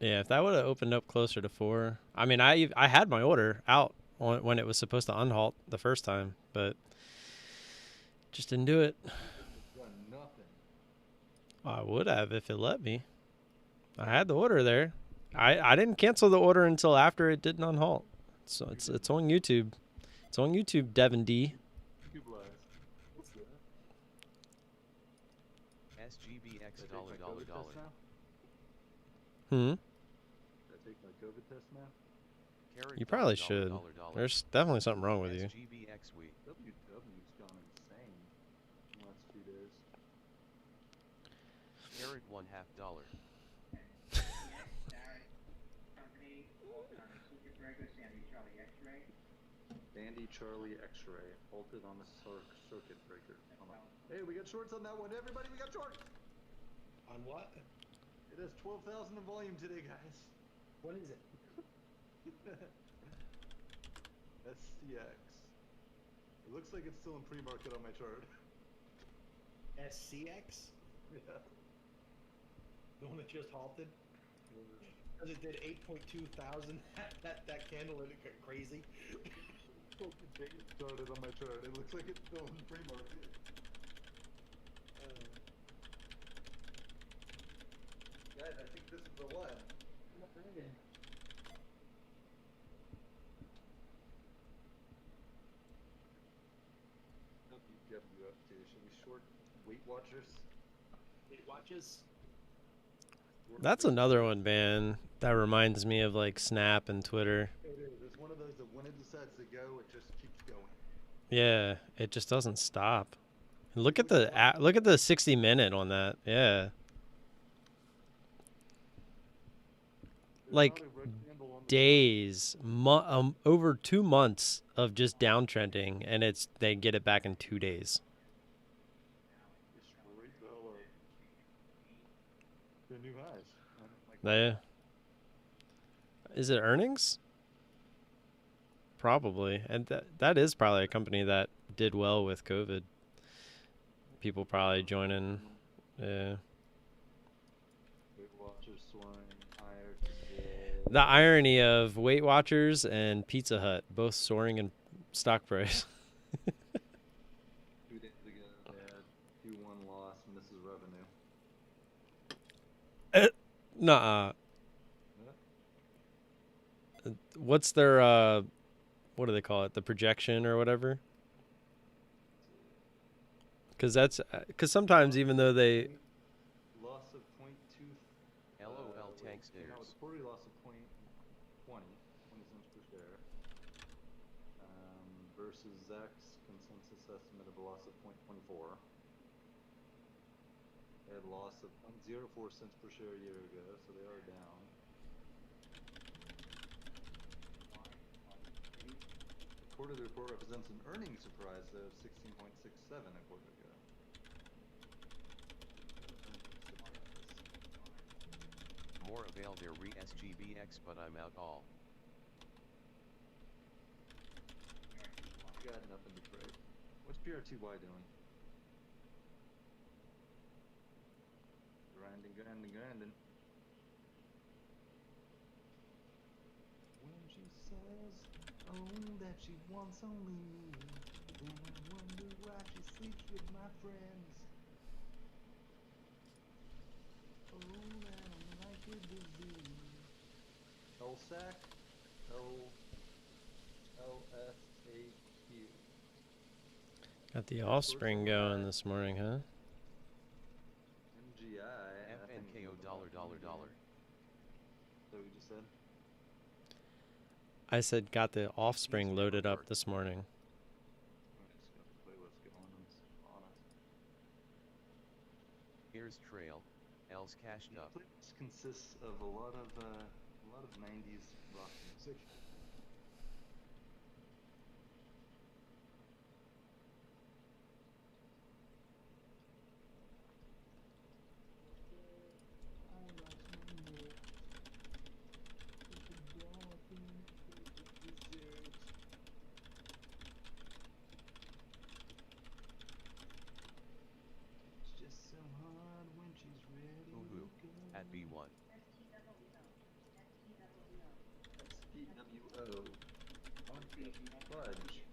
Yeah, if that would have opened up closer to 4. I mean, I had my order out when it was supposed to unhalt the first time, but just didn't do it. Done nothing. I would have if it let me. I had the order there. I didn't cancel the order until after it didn't unhalt. So it's on YouTube. It's on YouTube, Devin D. Two blast. What's that? SGBX Did I take my COVID test now? Hmm. Did I take my COVID test now? You probably should. There's definitely something wrong with you. SGBX week. WW's gone insane in the last few days. Carrot $1/2. Dandy Charlie X-ray halted on the circuit breaker. Hey, we got shorts on that one. Everybody, we got shorts. On what? It has 12,000 in volume today, guys. What is it? SCX. It looks like it's still in pre-market on my chart. SCX? Yeah. The one that just halted? Because it did 8.2 thousand. That candle and it got crazy. Started on my chart. It looks like it's still in pre-market. Guys, I think this is the one. WW up to? Should we short Weight Watchers? Weight Watchers? That's another one, man. That reminds me of like Snap and Twitter. It is. It's one of those that when it decides to go, it just keeps going. Yeah, it just doesn't stop. Look at the 60-minute on that. Yeah. Like days, over 2 months of just downtrending, and they get it back in 2 days. They're new highs. Is it earnings? Probably, and that is probably a company that did well with COVID. People probably joining. Yeah. Weight Watchers soaring higher today. The irony of Weight Watchers and Pizza Hut both soaring in stock price. 2 days ago, they had Q1 loss, misses revenue. Nuh-uh. What's their what do they call it? The projection or whatever? Because sometimes even though they Loss of 0.2. LOL tank stairs. No, it's quarterly loss of 20 cents per share. Versus Zach's consensus estimate of a loss of 0.24. They had a loss of 0.04 cents per share a year ago, so they are down. The quarterly report represents an earnings surprise though of 16.67 a quarter ago. More avail their re-SGBX, but I'm out all. Got nothing to trade. What's PRTY doing? Grinding. When she says, oh, that she wants only me, then I wonder why she sleeps with my friends. LSAQ, LSAQ. Got the offspring going this morning, huh? MGI. I think FNKO is dollar. Is that what you just said? I said got the offspring never loaded up worked. this morning. I'm just gonna play what's going on it. Here's trail. L's cashed up. This consists of a lot of 90s rock music. It's just so hard when she's ready Hoo to hoo. go. At B1. SPWO. Funky Fudge.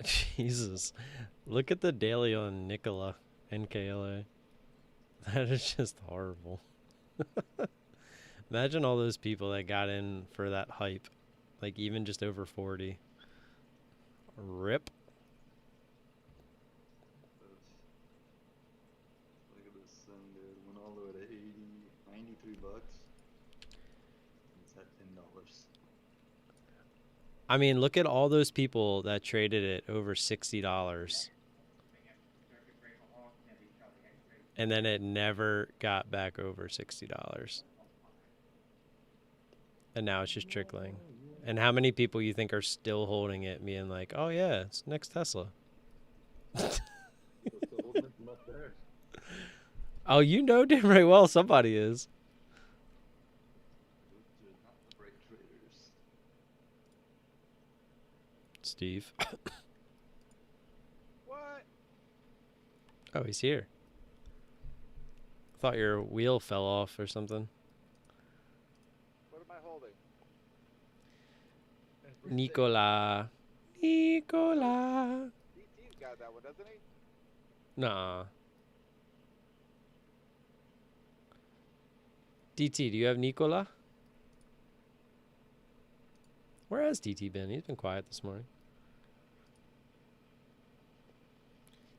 Jesus. Look at the daily on Nikola, NKLA. That is just horrible. Imagine all those people that got in for that hype. Like even just over 40. Rip. Look at this thing, dude. Went all the way to 93 bucks. It's at $10. I mean, look at all those people that traded it over $60. And then it never got back over $60. And now it's just trickling. And how many people you think are still holding it, being like, oh yeah, it's next Tesla. Oh, you know damn right well somebody is. Those are not the bright traders. Steve. What? Oh, he's here. Thought your wheel fell off or something. What am I holding? Nicola. Nicola. DT's got that one, doesn't he? Nah. DT, do you have Nicola? Where has DT been? He's been quiet this morning.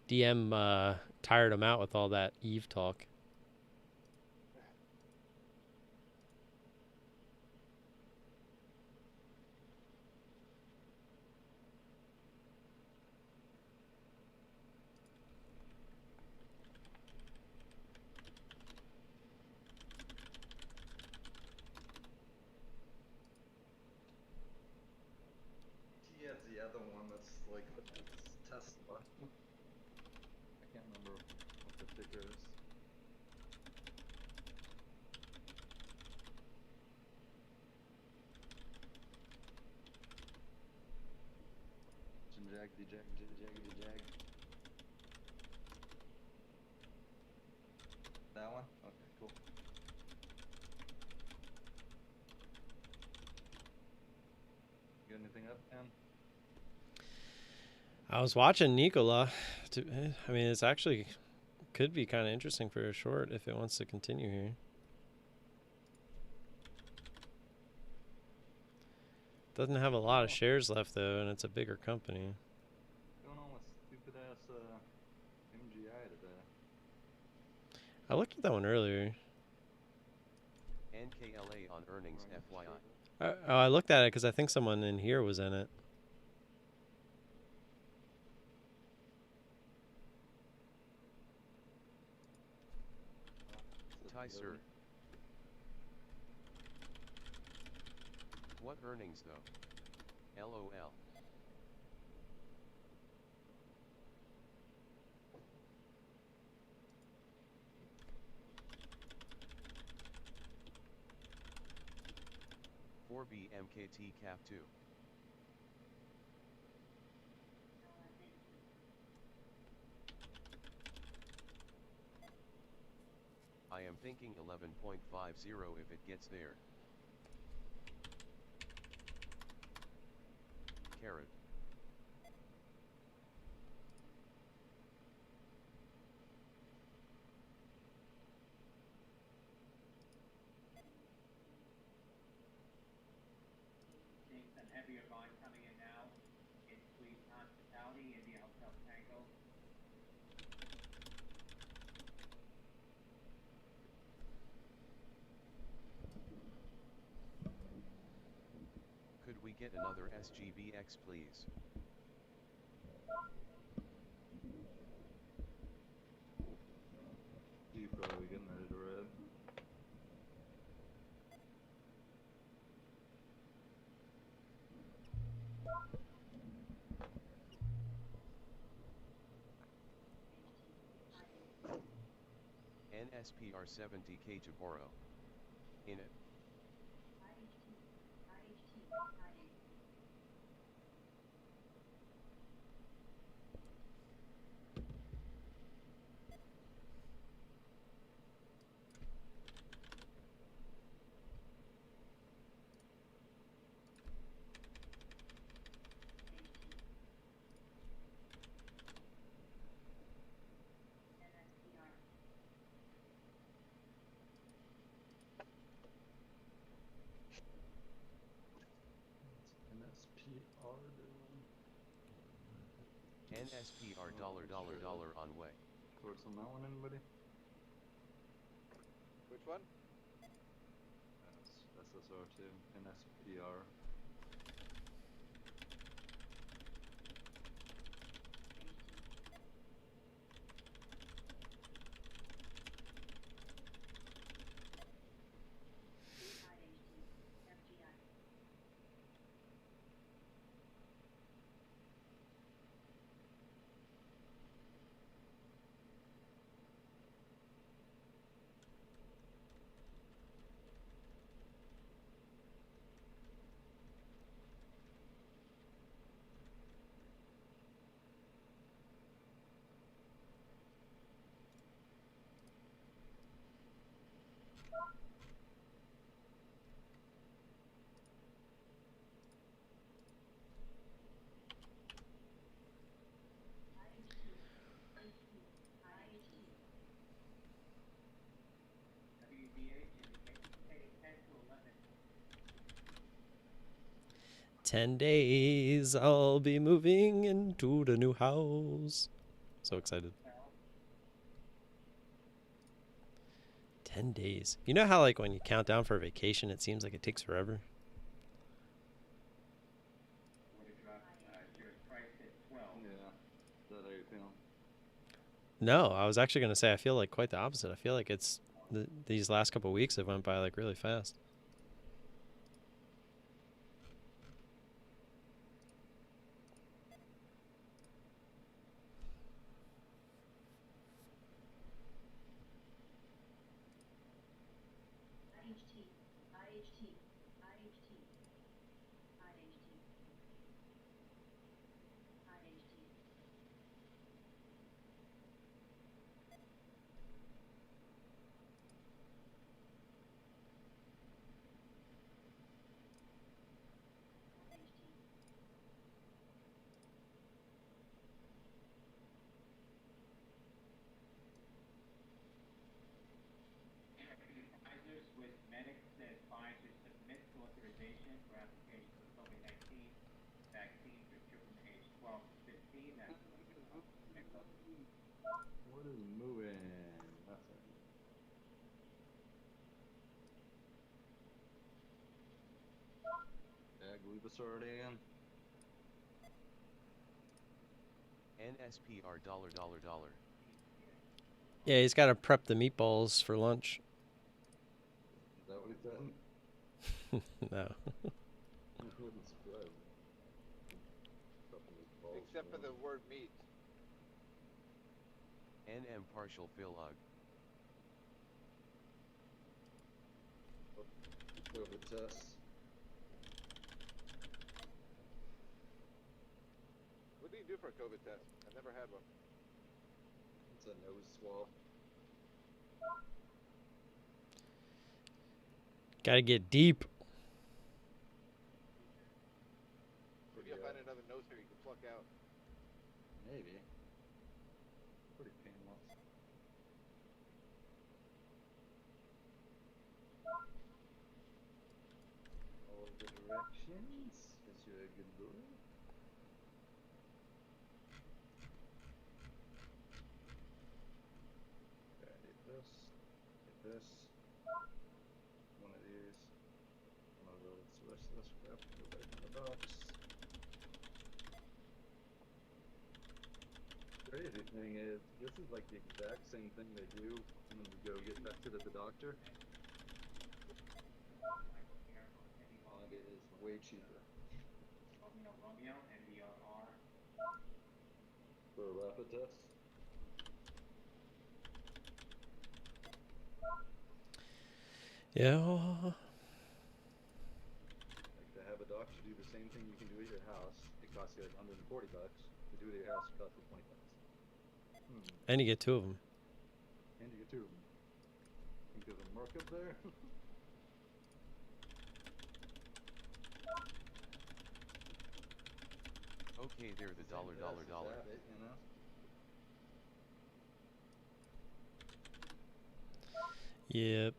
DM tired him out with all that Eve talk. He has the other one that's like Tesla. I can't remember what the ticker is. Jaggedy jag. That one? Okay, cool. You got anything up, Em? I was watching Nicola. I mean, it's actually could be kind of interesting for a short if it wants to continue here. Doesn't have a lot of shares left though, and it's a bigger company. What's going on with stupid ass MGI today? I looked at that one earlier. NKLA on earnings FYI. I looked at it because I think someone in here was in it. Ty sir. What earnings though? LOL. For BMKT Cap 2. I am thinking 11.50 if it gets there. carat. Seeing some heavier buying coming in now. In Sweet Hospitality, India Hotel Tango. Could we get another SGVX please? You probably getting ready to rev. NSPR 70K Jaboro. In it. NSPR doing. NSPR $$ on way. Thoughts on that one, anybody? Which one? That's SSR2, NSPR. WBH indicating 10 to 11. 10 days, I'll be moving into the new house. So excited. 10 days. You know how, like, when you count down for a vacation, it seems like it takes forever? Would have dropped your price at 12. Yeah. Is that how you feeling? No, I was actually going to say I feel like quite the opposite. I feel like it's these last couple of weeks have went by like really fast. Pfizer's with Medic says Pfizer submits authorization for application for COVID-19 vaccine for children aged 12 to 15. That's What is moving? Nothing. Leave us already again. NSPR $. Yeah, he's got to prep the meatballs for lunch. Is that what he said? No. Wouldn't surprise me. Except for the word meat. NM partial philog. COVID tests. What do you do for a COVID test? I've never had one. It's a nose swab. Got to get deep. Maybe I'll find another the directions, because you're a good boy. Alright, hit this. One of these. One of those. The rest of this crap can go back in the box. Crazy thing is, this is like the exact same thing they do when we go get tested at the doctor. And it is way cheaper. Romeo, MDRR. For a rapid test. Yeah. Like to have a doctor do the same thing you can do at your house, it costs you like $140. To do it at your house, it costs you $20. And you get 2 of them. And you get 2 of them. Think there's a mark up there? Okay, they're the dollar. Have it, you know? Yep.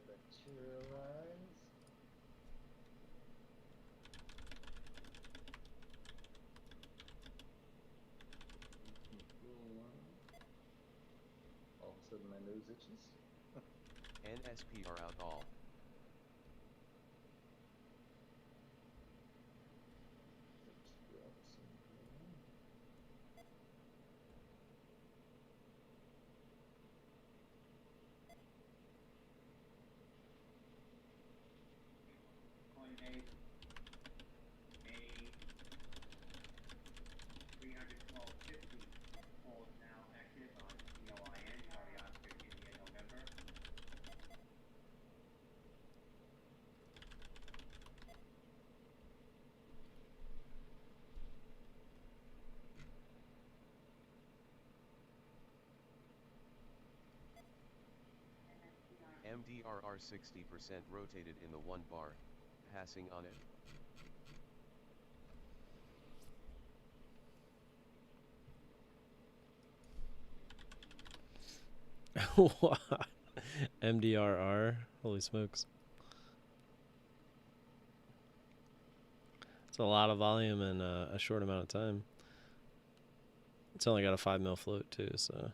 Bacterialize. All of a sudden my nose itches. NSPR out all. Coinbase, a 312.50 poll is now active on CYCN, Charlie Oscar, India, November. MDRR 60% rotated in the 1 bar, passing on it. What? MDRR? Holy smokes. It's a lot of volume in a short amount of time. It's only got a 5 mil float too, so.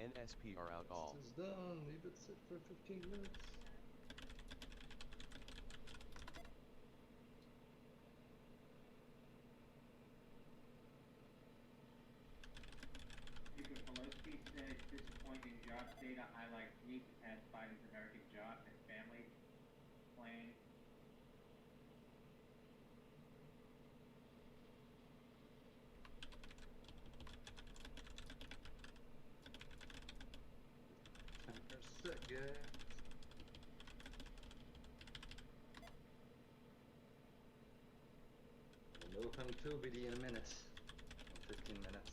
NSPR out all. This is done. Leave it sit for 15 minutes. Speaker Pelosi said disappointing jobs data highlights need to pass Biden's American Jobs and Family Plan. Set, guys. No punctuality in a minute. 15 minutes.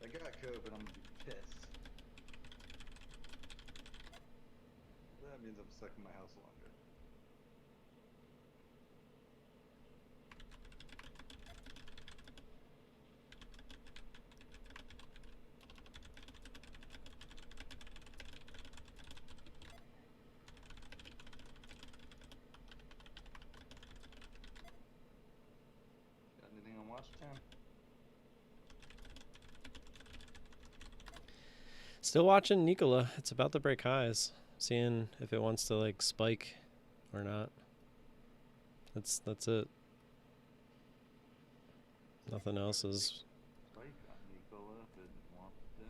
I got COVID, I'm gonna be pissed. That means I'm stuck in my house longer. Got anything on watch time? Still watching Nikola. It's about to break highs. Seeing if it wants to like spike or not. That's it. Nothing else is. Spike on Nicola didn't want it down.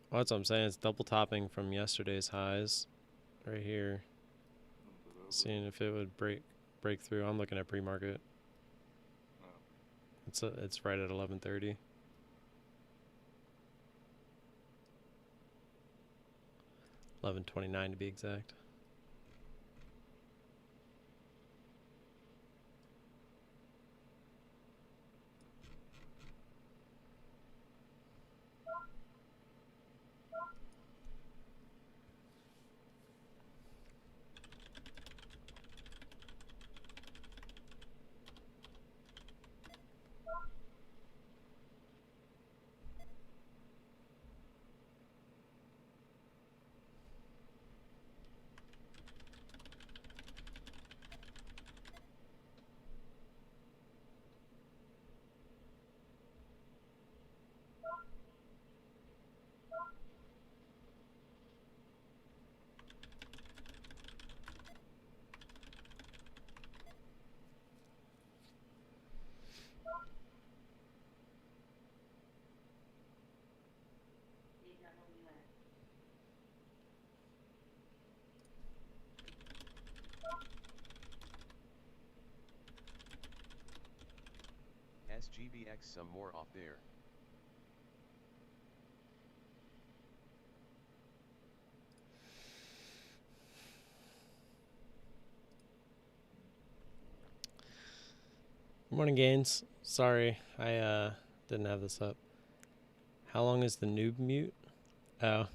Well, that's what I'm saying. It's double topping from yesterday's highs, right here. Move it over. Seeing if it would break through. I'm looking at pre-market. Oh. It's right at 11:30. 11:29 to be exact. SGBX some more off there. Good morning, Gaines. Sorry, I didn't have this up. How long is the noob mute? Oh.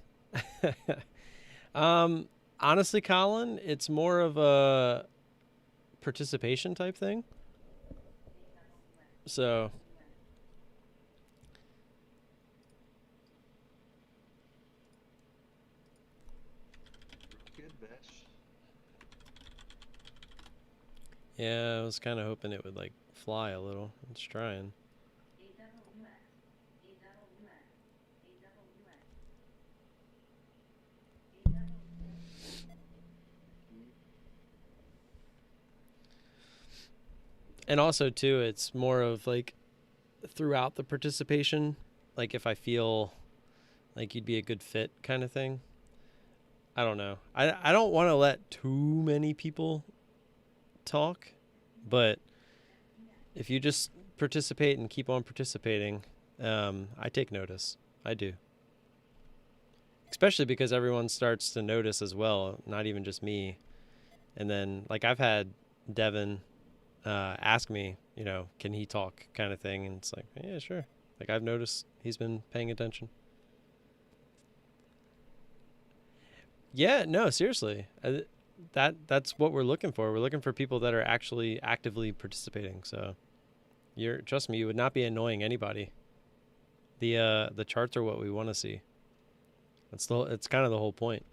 Honestly, Colin, it's more of a participation type thing. So Good Besh. yeah, I was kind of hoping it would like fly a little. It's trying. And also too, it's more of like throughout the participation, like if I feel like you'd be a good fit kind of thing. I don't know. I don't want to let too many people talk, but if you just participate and keep on participating, I take notice. I do. Especially because everyone starts to notice as well, not even just me. And then, like, I've had Devin ask me, you know, can he talk kind of thing. And it's like, yeah, sure. Like, I've noticed he's been paying attention. Yeah, no, seriously. That's what we're looking for. We're looking for people that are actually actively participating. So trust me, you would not be annoying anybody. The charts are what we want to see. It's kind of the whole point.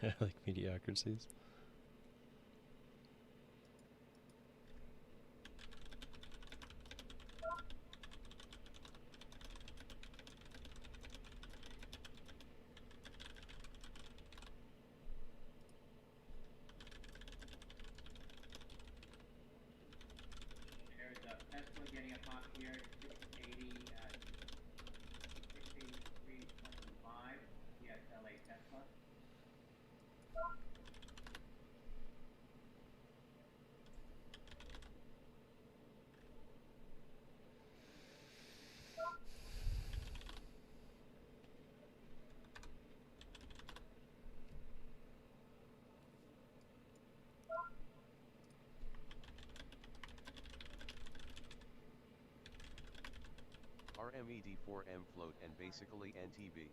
I like mediocrities. There's a Tesla getting a pop here, 680, 683.25, CSLA Tesla. RMED4M float and basically NTB.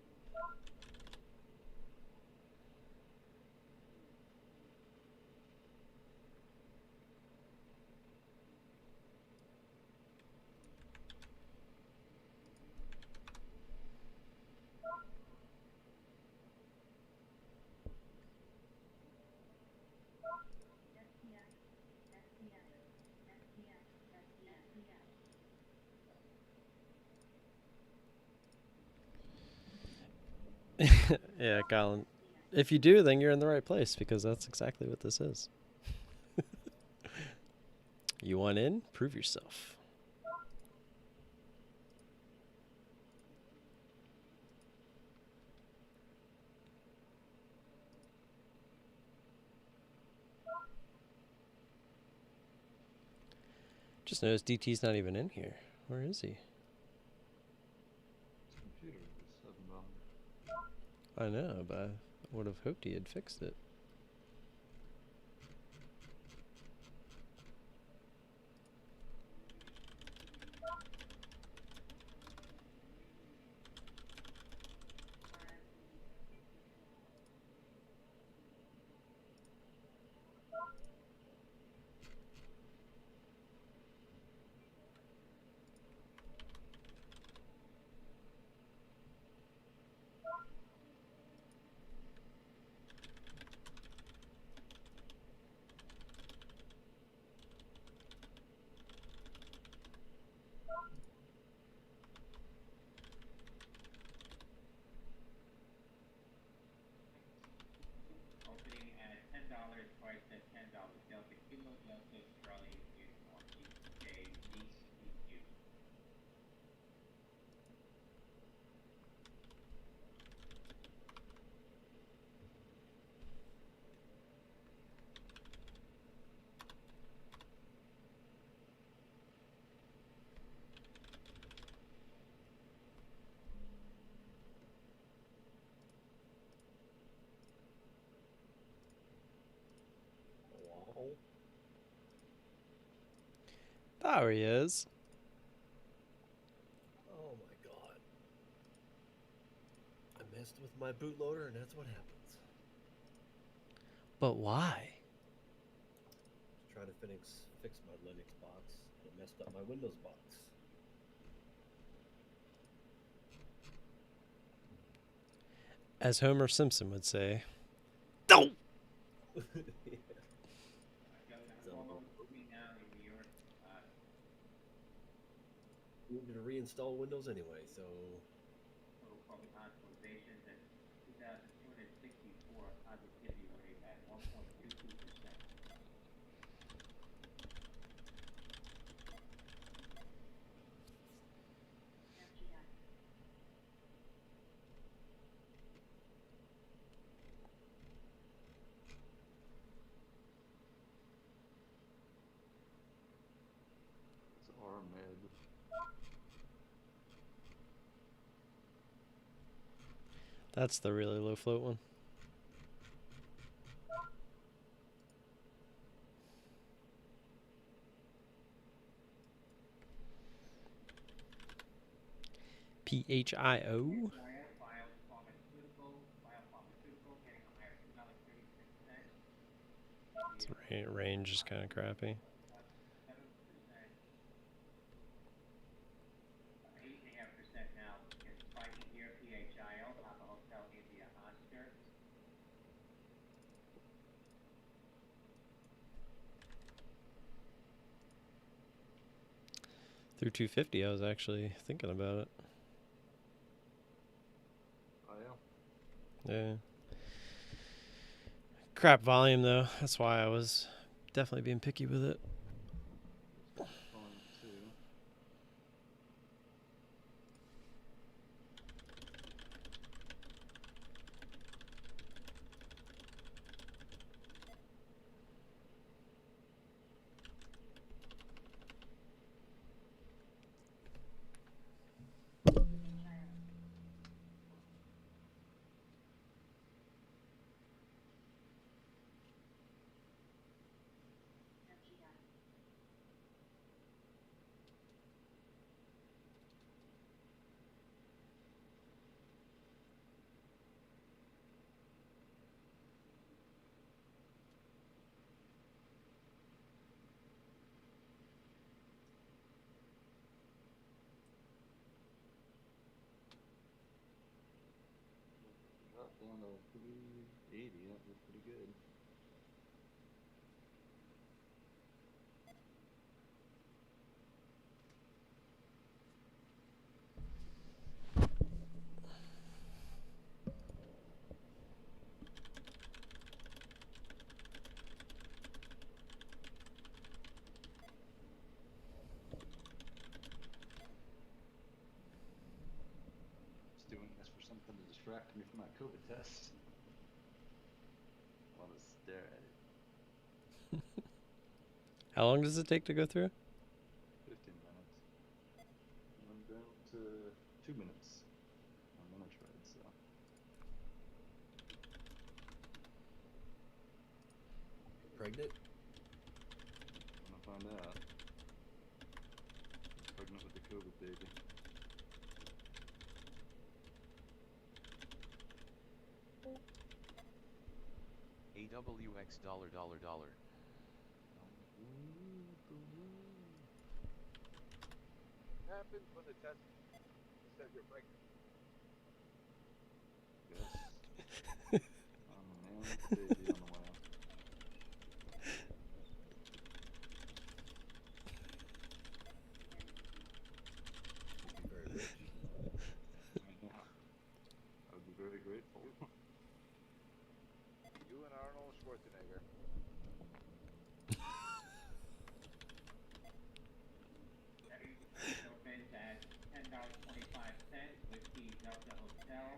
Yeah, Colin. If you do, then you're in the right place because that's exactly what this is. You want in? Prove yourself. Just noticed DT's not even in here. Where is he? Computer is 7 bomb. I know, but I would have hoped he had fixed it. Opening at $10, priced at $10. Delta Kilo, Delta Charlie, Uniform, J, DQ. Wow. There he is. Oh my god. I messed with my bootloader and that's what happens. But why? Trying to fix my Linux box and it messed up my Windows box. As Homer Simpson would say, "Don't." Needed to reinstall Windows anyway, so Total COVID hospitalizations at 2,264, positivity rate at 1.22%. It's RMed. That's the really low float one. PHIO. Biopharmaceutical getting a higher $2.36. Range is kind of crappy. 7%, 8.5% now. It's spiking here. PHIO, Papa Hotel India Oscar. Through 250, I was actually thinking about it. Oh yeah. Yeah. Crap volume though. That's why I was definitely being picky with it. Volume 2. Got down to 380. That was pretty good. Just doing this for something to distract me from my COVID test. I want to stare at it. How long does it take to go through? 15 minutes. I'm down to 2 minutes on Winter Trade, so. Pregnant? I'm gonna find out. I'm pregnant with the COVID baby. AWX $. What happens when the test says you're pregnant? Yes. I'm a man with a baby on the way. You'd be very rich. Yeah. I would be very grateful. You and Arnold Schwarzenegger. Opens at $10.25 with the Delta Hotel.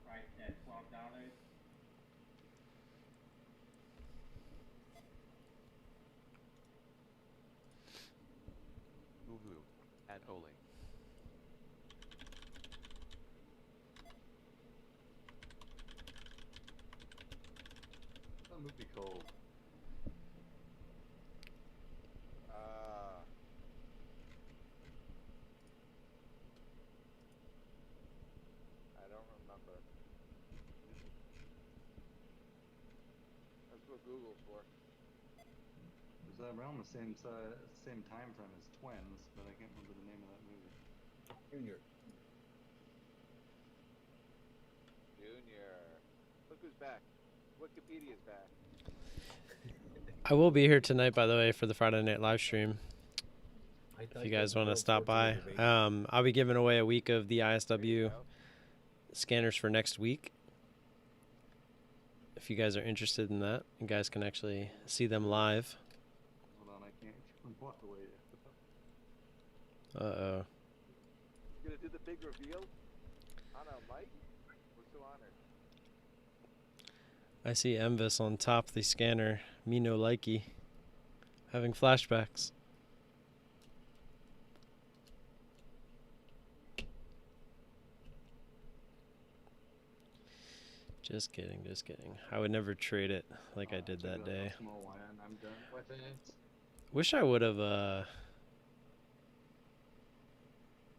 Priced at $12. Uhu. At Ole. That movie called. I don't remember. That's what Google's for. It was around the same time frame as Twins, but I can't remember the name of that movie. Junior. Junior. Look who's back. Wikipedia's back. I will be here tonight, by the way, for the Friday night live stream. If you guys want to stop by, I'll be giving away a week of the ISW scanners for next week. If you guys are interested in that, you guys can actually see them live. Hold on, I can't walk away. Uh-oh. You're gonna do the big reveal on a mic? We're so honored. I see Emvis on top of the scanner. Me no likey. Having flashbacks. Just kidding, just kidding. I would never trade it like I did that day. Small one, I'm done with it. Wish I would have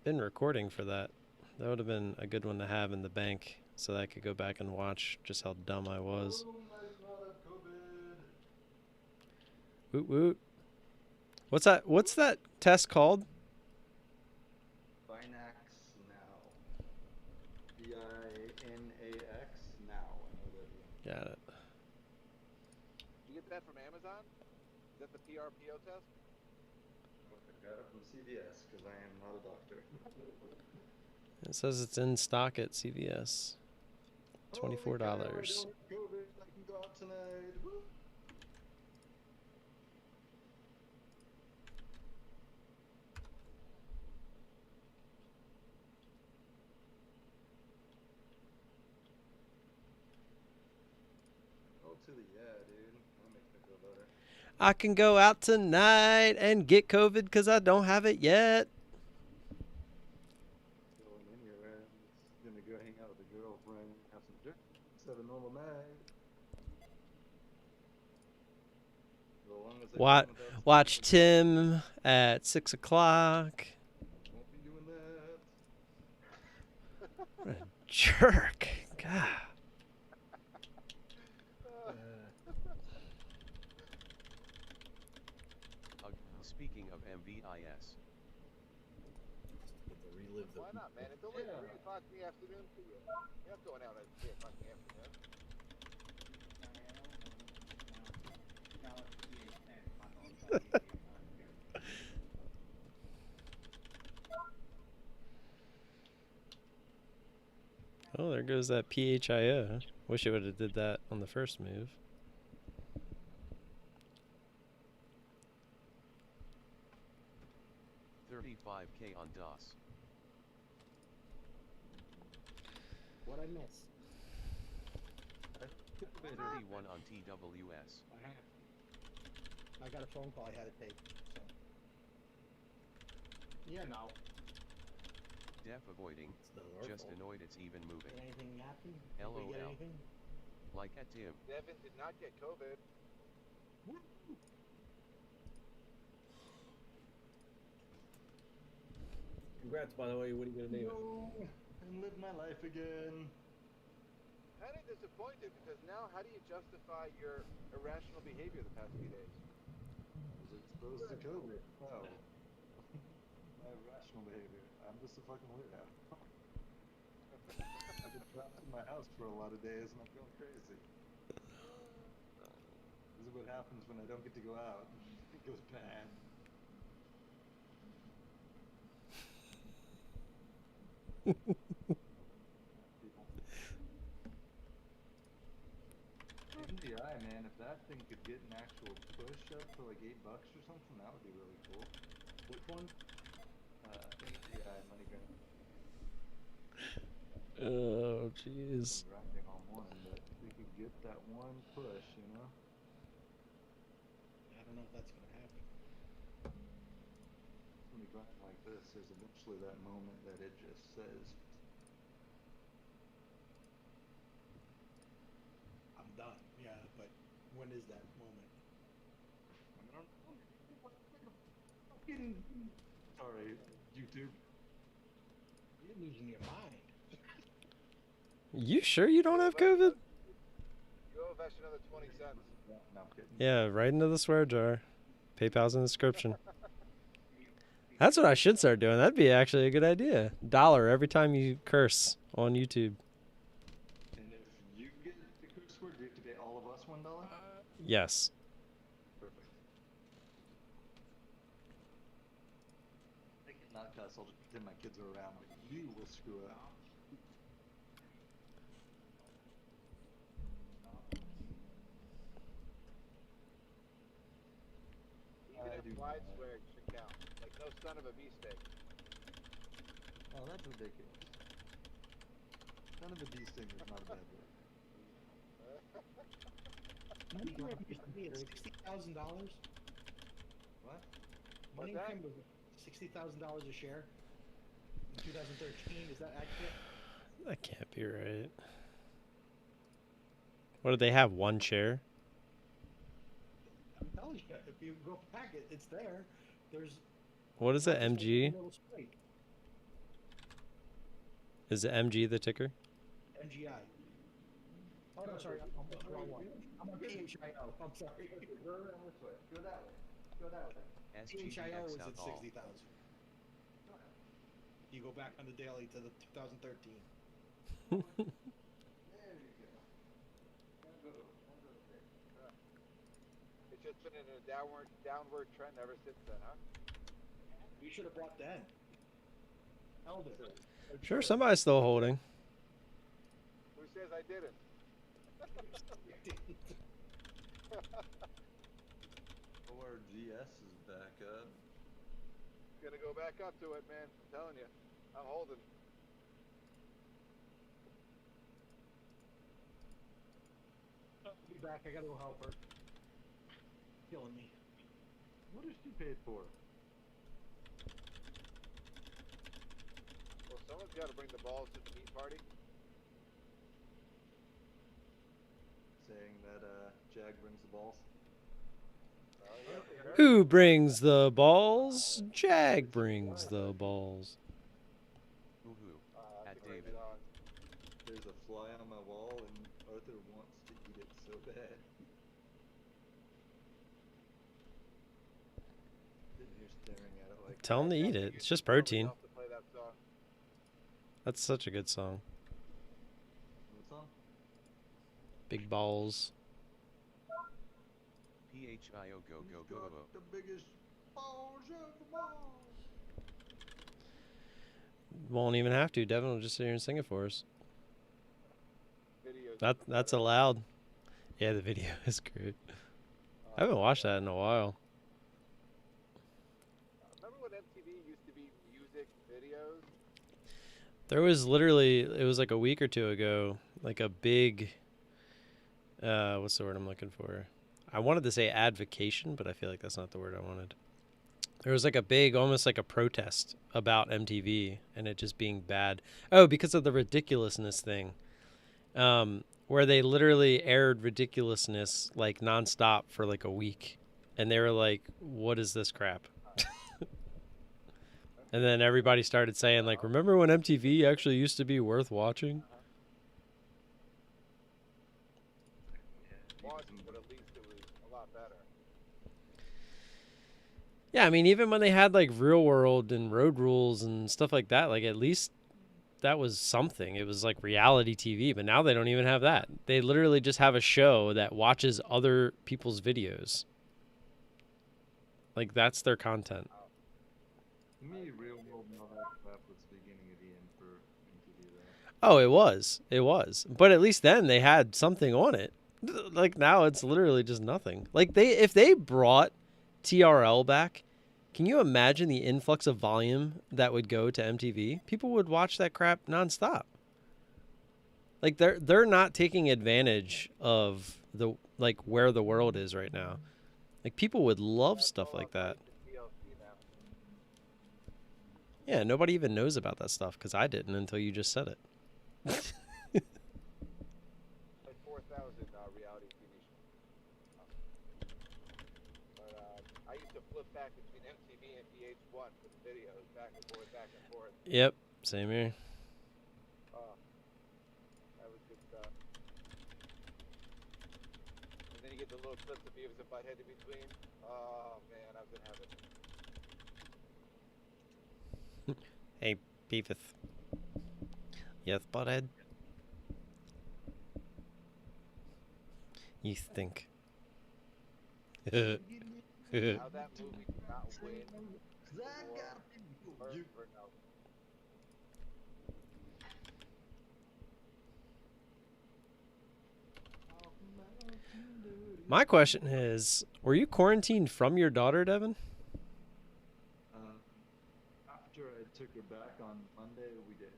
been recording for that. That would have been a good one to have in the bank so that I could go back and watch just how dumb I was. Woot woot. What's that test called? Binax now. BINAX now. Got it. Did you get that from Amazon? Is that the PRPO test? CVS because I am not a doctor. It says it's in stock at CVS. $24. Holy cow, I don't have COVID. I can go out tonight. Woo. Oh, to the dude. That makes me feel better. I can go out tonight and get COVID because I don't have it yet. Going anywhere. I'm just gonna go hang out with a girlfriend, have some drinks, have a normal night. As long as I Watch, come without watch smoking, Tim at 6 o'clock. won't be doing that. What a jerk. God. Speaking of MVIS, Get to relive the. Why not, man? It's only 3 o'clock in the afternoon for you. You're not going out at 3 o'clock in the afternoon. Oh, there goes that PHIO. Wish it would have did that on the first move. $35K on DOS. What I miss? 31 on TWS. I got a phone call I had to take. So. Yeah, no. Def avoiding. It's not our Just fault. annoyed it's even moving. Did anything happen? LOL. Did we get anything? Like at Tim. Devin did not get COVID. Congrats, by the way. What are you gonna name it? No, and live my life again. Kind of disappointed because now how do you justify your irrational behavior the past few days? I was exposed to COVID. Oh. My irrational behavior. I'm just a fucking weirdo. I've been trapped in my house for a lot of days and I'm going crazy. This is what happens when I don't get to go out. It goes bad. MDI, man, if that thing could get an actual push up to like $8 or something, that would be really cool. Which one? MDI, MoneyGram. Oh, jeez. Been grinding all morning, but if we could get that one push, you know? I don't know if that's gonna happen. When you grind like this, there's eventually that moment that it just says, I'm done. Yeah, but when is that moment? I don't know. Fucking... Sorry, YouTube. You're losing your mind. You sure you don't have COVID? You owe Vesh another 20 cents. No, I'm kidding. Yeah, right into the swear jar. PayPal's in the description. That's what I should start doing. That'd be actually a good idea. $1 every time you curse on YouTube. And if you get the curse word, do you have to pay all of us $1? Yes. Perfect. I get not cuss, I'll just pretend my kids are around, but you will screw up. Even implied swearing should count. Like no son of a beefsteak. Oh, that's ridiculous. Son of a bee sting is not a bad word. MoneyGram used to be at $60,000. What? MoneyGram was $60,000 a share in 2013. Is that accurate? That can't be right. What did they have? One share? I'm telling you, if you go back, it's there. There's. What is it? just a MG? little spike. Is it MG the ticker? MGI. Oh no, sorry, I'm on the wrong one. I'm on PHIO. I'm sorry. Go around this way. Go that way. Go that way. PHIO was SGDX at out all. 60,000. You go back on the daily to the 2013. There you go. Now go there. It's just been in a downward trend ever since then, huh? You should have brought Dan. Held it. Sure, somebody's still holding. Who says I didn't? ORGS is back up. Gonna go back up to it, man. I'm telling you. I'm holding. I'll be back. I gotta go help her. Killing me. What is she paid for? Well, someone's got to bring the balls to the meat party. Saying that Jag brings the balls. Who brings the balls? Jag brings the balls. Woohoo. I At think David. There's a fly on my wall, and Arthur wants to eat it so bad. Sitting here staring at it like. Tell him to eat it. It's just protein. To play that song. That's such a good song. What song? Big balls. PHIO go go go Got go. the biggest balls of them all. Won't even have to. Devin will just sit here and sing it for us. Videos. That's allowed. Yeah, the video is great. I haven't watched that in a while. Remember when MTV used to be music videos? There was literally, it was like a week or two ago, like a big, what's the word I'm looking for? I wanted to say advocation, but I feel like that's not the word I wanted. There was like a big, almost like a protest about MTV and it just being bad. Oh, because of the ridiculousness thing. Where they literally aired ridiculousness like nonstop for like a week. And they were like, what is this crap? And then everybody started saying like, remember when MTV actually used to be worth watching? Watching, but at least it was a lot better. Yeah, I mean, even when they had like Real World and Road Rules and stuff like that, like at least that was something. It was like reality TV, but now they don't even have that. They literally just have a show that watches other people's videos. Like that's their content. To me, Real World and all that crap was the beginning of the end for MTV though. Oh, it was. It was. But at least then they had something on it. Like now it's literally just nothing. Like if they brought TRL back, can you imagine the influx of volume that would go to MTV? People would watch that crap nonstop. Like they're not taking advantage of the like where the world is right now. Like people would love stuff like that. Yeah, nobody even knows about that stuff because I didn't until you just said it. Like 4,000 reality TV shows. But I used to flip back between MTV and VH1 for the videos, back and forth, back and forth. Yep, same here. That was good stuff. And then you get the little clips of Beavis and Butthead in between. Oh man, I was in heaven. Hey, Beavis. Yes, butthead. You stink. How that movie did not win for no. My question is, were you quarantined from your daughter, Devin? After I took her back on Monday, we did.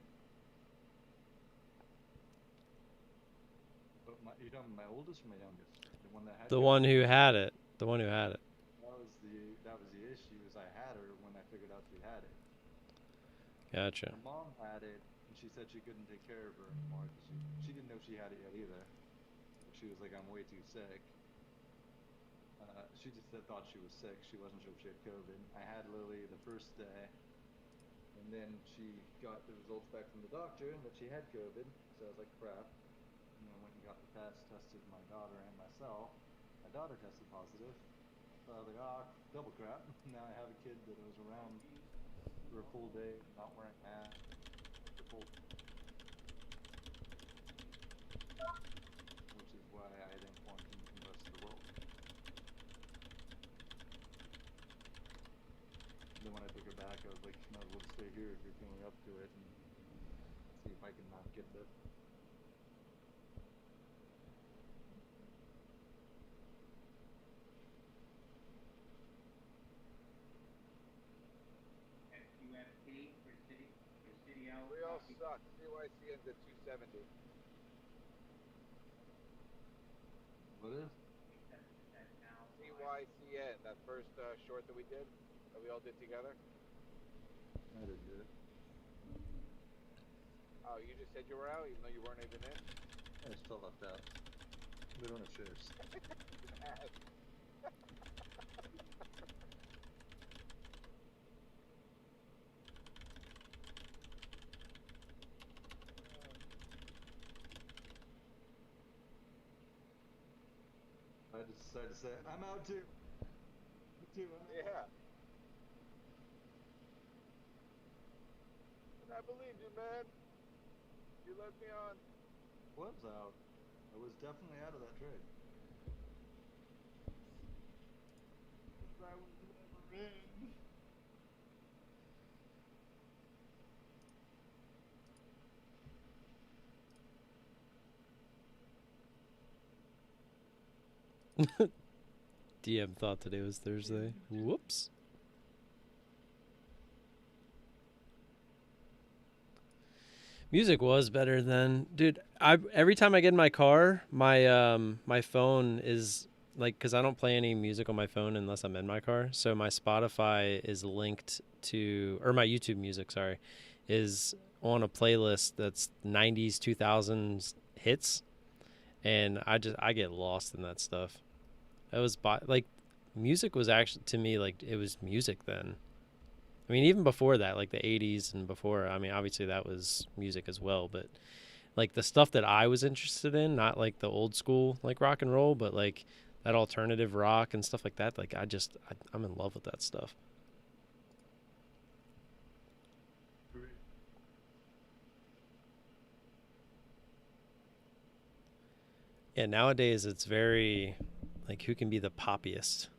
But you're talking my oldest or my youngest? The one that had The COVID? one who had it. The one who had it. That was the issue. Is I had her when I figured out she had it. Gotcha. My mom had it, and she said she couldn't take care of her anymore because she didn't know she had it yet either. She was like, I'm way too sick. She just thought she was sick. She wasn't sure if she had COVID. I had Lily the first day, and then she got the results back from the doctor that she had COVID. So I was like, crap. And then I went and got the test, tested my daughter and myself. My daughter tested positive. So I was like, double crap. Now I have a kid that was around for a full day, not wearing masks. Which is why I didn't quarantine from the rest of the world. then when I took her back, I was like, you might as well stay here if you're feeling up to it, and see if I can not get it. SUFT for City L. We all suck. CYCN's at 270. What is? 7% now. CYCN, that first short that we did, that we all did together. I did good. Oh, you just said you were out, even though you weren't even in? I still left out. We don't have shares. I just decided to say, I'm out too. Me too, I'm out. Yeah. And I believed you, man. You led me on. Was out. I was definitely out of that trade. I was never in. DM thought today was Thursday. Whoops. Music was better then, dude. Every time I get in my car, my phone is like, because I don't play any music on my phone unless I'm in my car. So my Spotify is linked to, or my YouTube music, sorry, is on a playlist that's 90s, 2000s hits, and I get lost in that stuff. That was like, music was actually, to me, like, it was music then. I mean, even before that, like the 80s and before, I mean, obviously that was music as well, but like the stuff that I was interested in, not like the old school, like rock and roll, but like that alternative rock and stuff like that. Like I'm in love with that stuff. Yeah, nowadays it's very like, who can be the poppiest?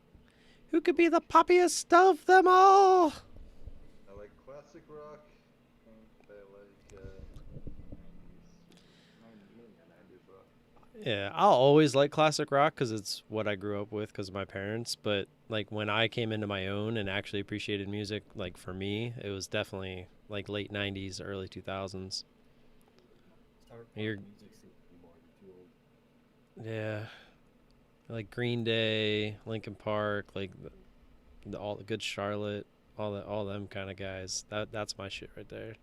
Who could be the poppiest of them all? I like classic rock, and I like 90s rock. Yeah, I'll always like classic rock because it's what I grew up with because of my parents. But like when I came into my own and actually appreciated music, like for me, it was definitely like late 90s, early 2000s. You're, yeah, like Green Day, Linkin Park, like all the Good Charlotte, all them kind of guys. That's my shit right there.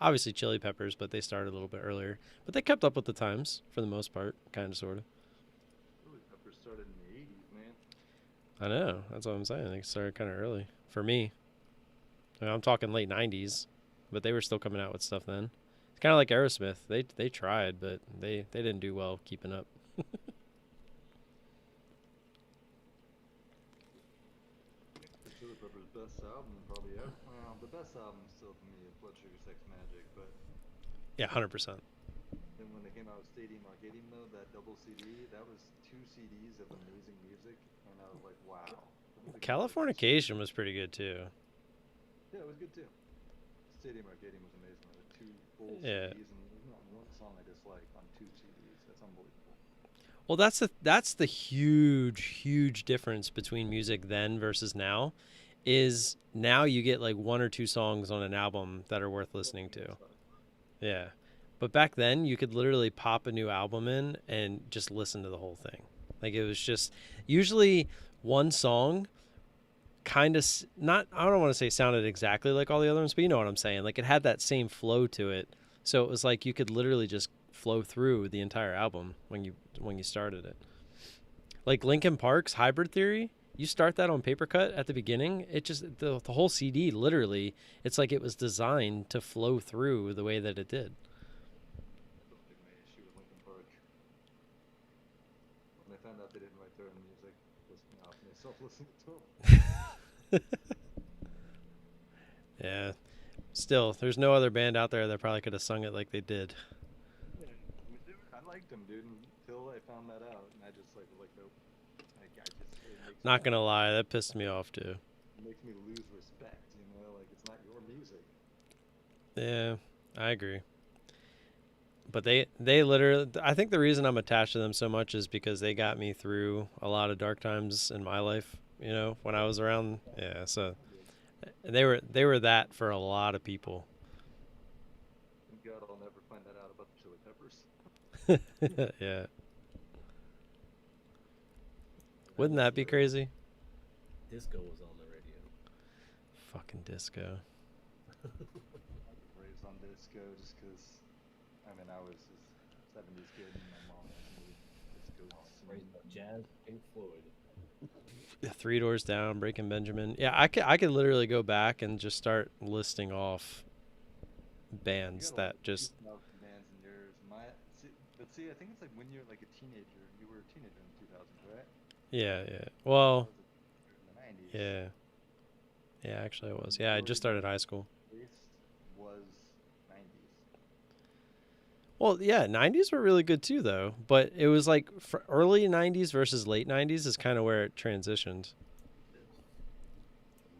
Obviously Chili Peppers, but they started a little bit earlier. But they kept up with the times for the most part, kind of, sort of. Chili Peppers started in the 80s, man. I know. That's what I'm saying. They started kind of early for me. I mean, I'm talking late 90s, but they were still coming out with stuff then. It's kind of like Aerosmith. They tried, but they didn't do well keeping up. The Chili Peppers' best album probably ever. Well, the best album still for me is Blood Sugar Sex Magic, but Yeah, 100%. then when they came out with Stadium Arcadium, though, that double CD, that was 2 CDs of amazing music, and I was like, wow. Californication was pretty good too. Yeah, it was good too. Stadium Arcadium was amazing. There were 2 full Yeah. CDs, and there's not one song I dislike on 2 CDs. That's unbelievable. Well, that's the huge difference between music then versus now, is now you get like 1 or 2 songs on an album that are worth listening to. Yeah. But back then you could literally pop a new album in and just listen to the whole thing. Like it was just usually one song kind of not, I don't want to say sounded exactly like all the other ones, but you know what I'm saying. Like it had that same flow to it. So it was like you could literally just flow through the entire album when you started it. Like Linkin Park's Hybrid Theory, you start that on paper cut at the beginning, it just the whole CD literally, it's like it was designed to flow through the way that it did. That was like my issue with Linkin Park. When I found out they didn't write their own music, it pissed me off, and I stopped listening to them. Yeah. Still, there's no other band out there that probably could have sung it like they did. I liked them, dude, until I found that out, and I just like nope. Like, it Not gonna lie, that pissed me off too. makes me lose respect. Yeah, I agree. But they literally, I think the reason I'm attached to them so much is because they got me through a lot of dark times in my life, you know, when I was around. Yeah, so they were that for a lot of people. Thank God I'll never find that out about the Chili Peppers. Yeah. Wouldn't that be crazy? Disco was on the radio. Fucking disco. Raised on disco just because, I mean, I was a 70s kid and my mom listened to disco. Raised on jazz, Pink Floyd. Three Doors Down, Breaking Benjamin. Yeah, I could literally go back and just start listing off bands that just. Bands in yours. See, I think it's like when you're like a teenager. You were a teenager in the 2000s, right? Yeah, yeah. Well, In the 90s. yeah. Yeah, actually I was. Yeah, I just started high school. Was 90s. Well, yeah, 90s were really good too, though. But it was like early 90s versus late 90s is kind of where it transitioned.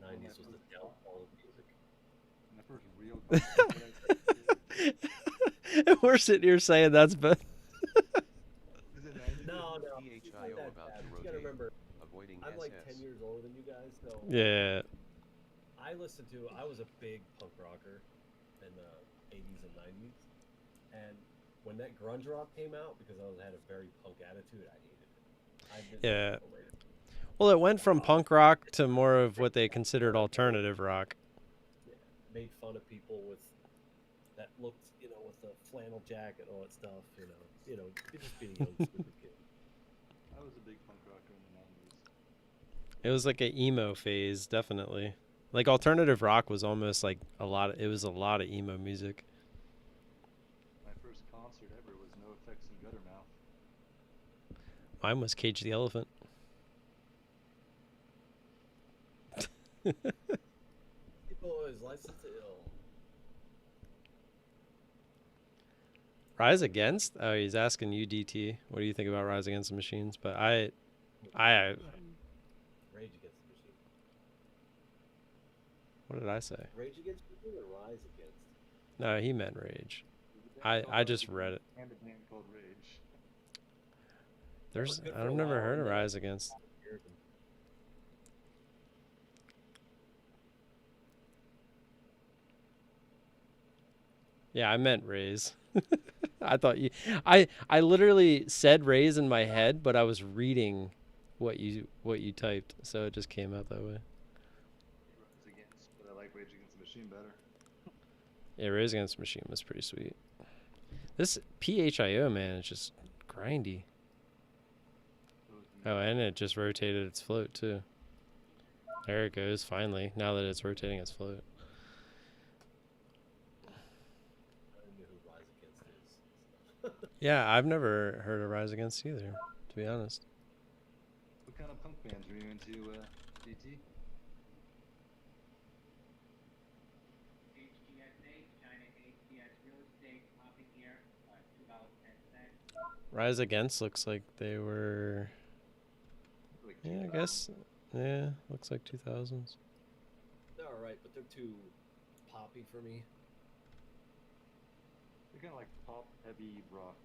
90s was the downfall of music. My first real. And we're sitting here saying that's bad. No. PHIO about to You gotta rotate, remember, avoiding I'm like SS. 10 years older than you guys, so Yeah. I was a big punk rocker in the 80s and 90s, and when that grunge rock came out, because I had a very punk attitude, I hated it. Yeah. Well, it went from punk rock to more of what they considered alternative rock. Yeah, made fun of people with that looked, with the flannel jacket, all that stuff, you're just being a young stupid kid. I was a big punk rocker in the 90s. It was like an emo phase, definitely. Like alternative rock was almost like it was a lot of emo music. My first concert ever was No Effects and Guttermouth. Mine was Cage the Elephant. Boys, License to Ill. Rise Against? Oh, he's asking you, DT. What do you think about Rise Against the Machines? But I Rage Against the Machine. what did I say? Rage Against the Machine or Rise Against? No, he meant Rage. I just read it. And a band called Rage. I've never heard of Rise Against. Yeah, I meant Raise. I thought I literally said Raise in my head, but I was reading what you typed, so it just came out that way. Rise Against, but I like Rage Against the Machine better. Yeah, Raise Against the Machine was pretty sweet. This PHIO, man, is just grindy. Oh, and it just rotated its float too. There it goes, finally, now that it's rotating its float. Yeah, I've never heard of Rise Against either, to be honest. What kind of punk bands were you into, DT? HTSA, China HTS Real Estate, Popping here, $2.10. Rise Against looks like they were... Like Yeah, I guess... Yeah, looks like 2000s. They're alright, but they're too poppy for me. They're kind of like pop, heavy rock.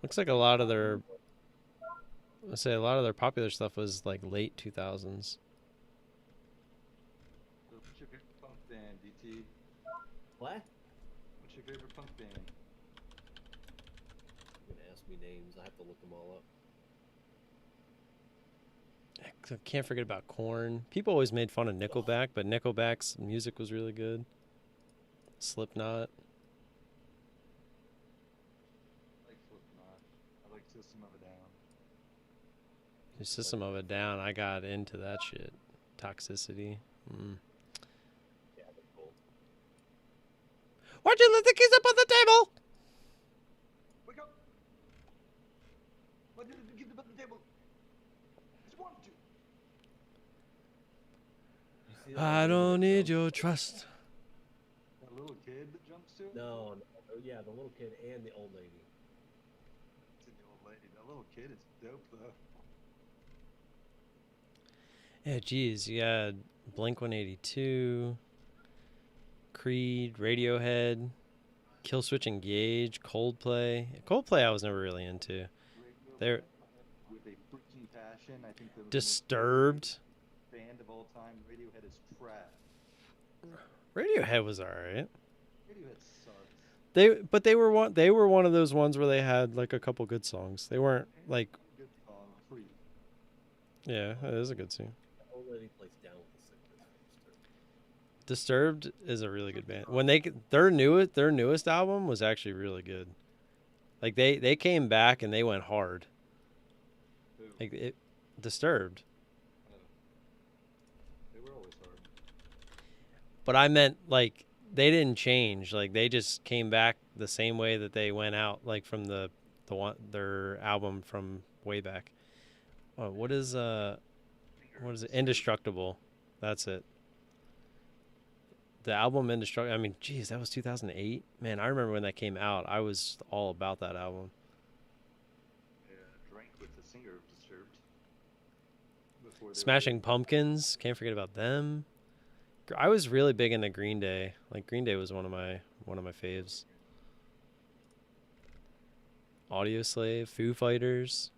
Looks like a lot of their popular stuff was like late 2000s. So what's your favorite punk band, DT? What? What's your favorite punk band? You're gonna ask me names, I have to look them all up. I can't forget about Korn. People always made fun of Nickelback, but Nickelback's music was really good. Slipknot. I like Slipknot. I like System of a Down. System of a Down, I got into that shit. Toxicity. Yeah, they're cool. Why'd you let the keys up on the table? Wake up! Why did you give them at the table? Just wanted to. You see that I lady don't that need jumps? your trust. That little kid that jumps to? No, yeah, the little kid and the old lady. To the old lady. That little kid is dope, though. Yeah, geez, you got Blink 182, Creed, Radiohead, Killswitch Engage, Coldplay. Coldplay I was never really into. They're with a freaking passion. I think the Disturbed. most band of all time. Radiohead is trash. Radiohead was alright. Radiohead sucks. They were one of those ones where they had like a couple good songs. They weren't like Good song, Free. yeah, that is a good scene. The old lady plays down with the sickness. Disturbed is a really good band. When their newest album was actually really good. Like they came back and they went hard. Who? Like it Disturbed. They were always hard. But I meant like they didn't change. Like they just came back the same way that they went out like from the one their album from way back. Oh, what is it? Indestructible. That's it. The album Indestructible. I mean, geez, that was 2008. Man, I remember when that came out. I was all about that album. Yeah, drank with the singer of Disturbed. Before they Smashing Pumpkins. Can't forget about them. I was really big into Green Day. Like Green Day was one of my faves. Audioslave, Foo Fighters,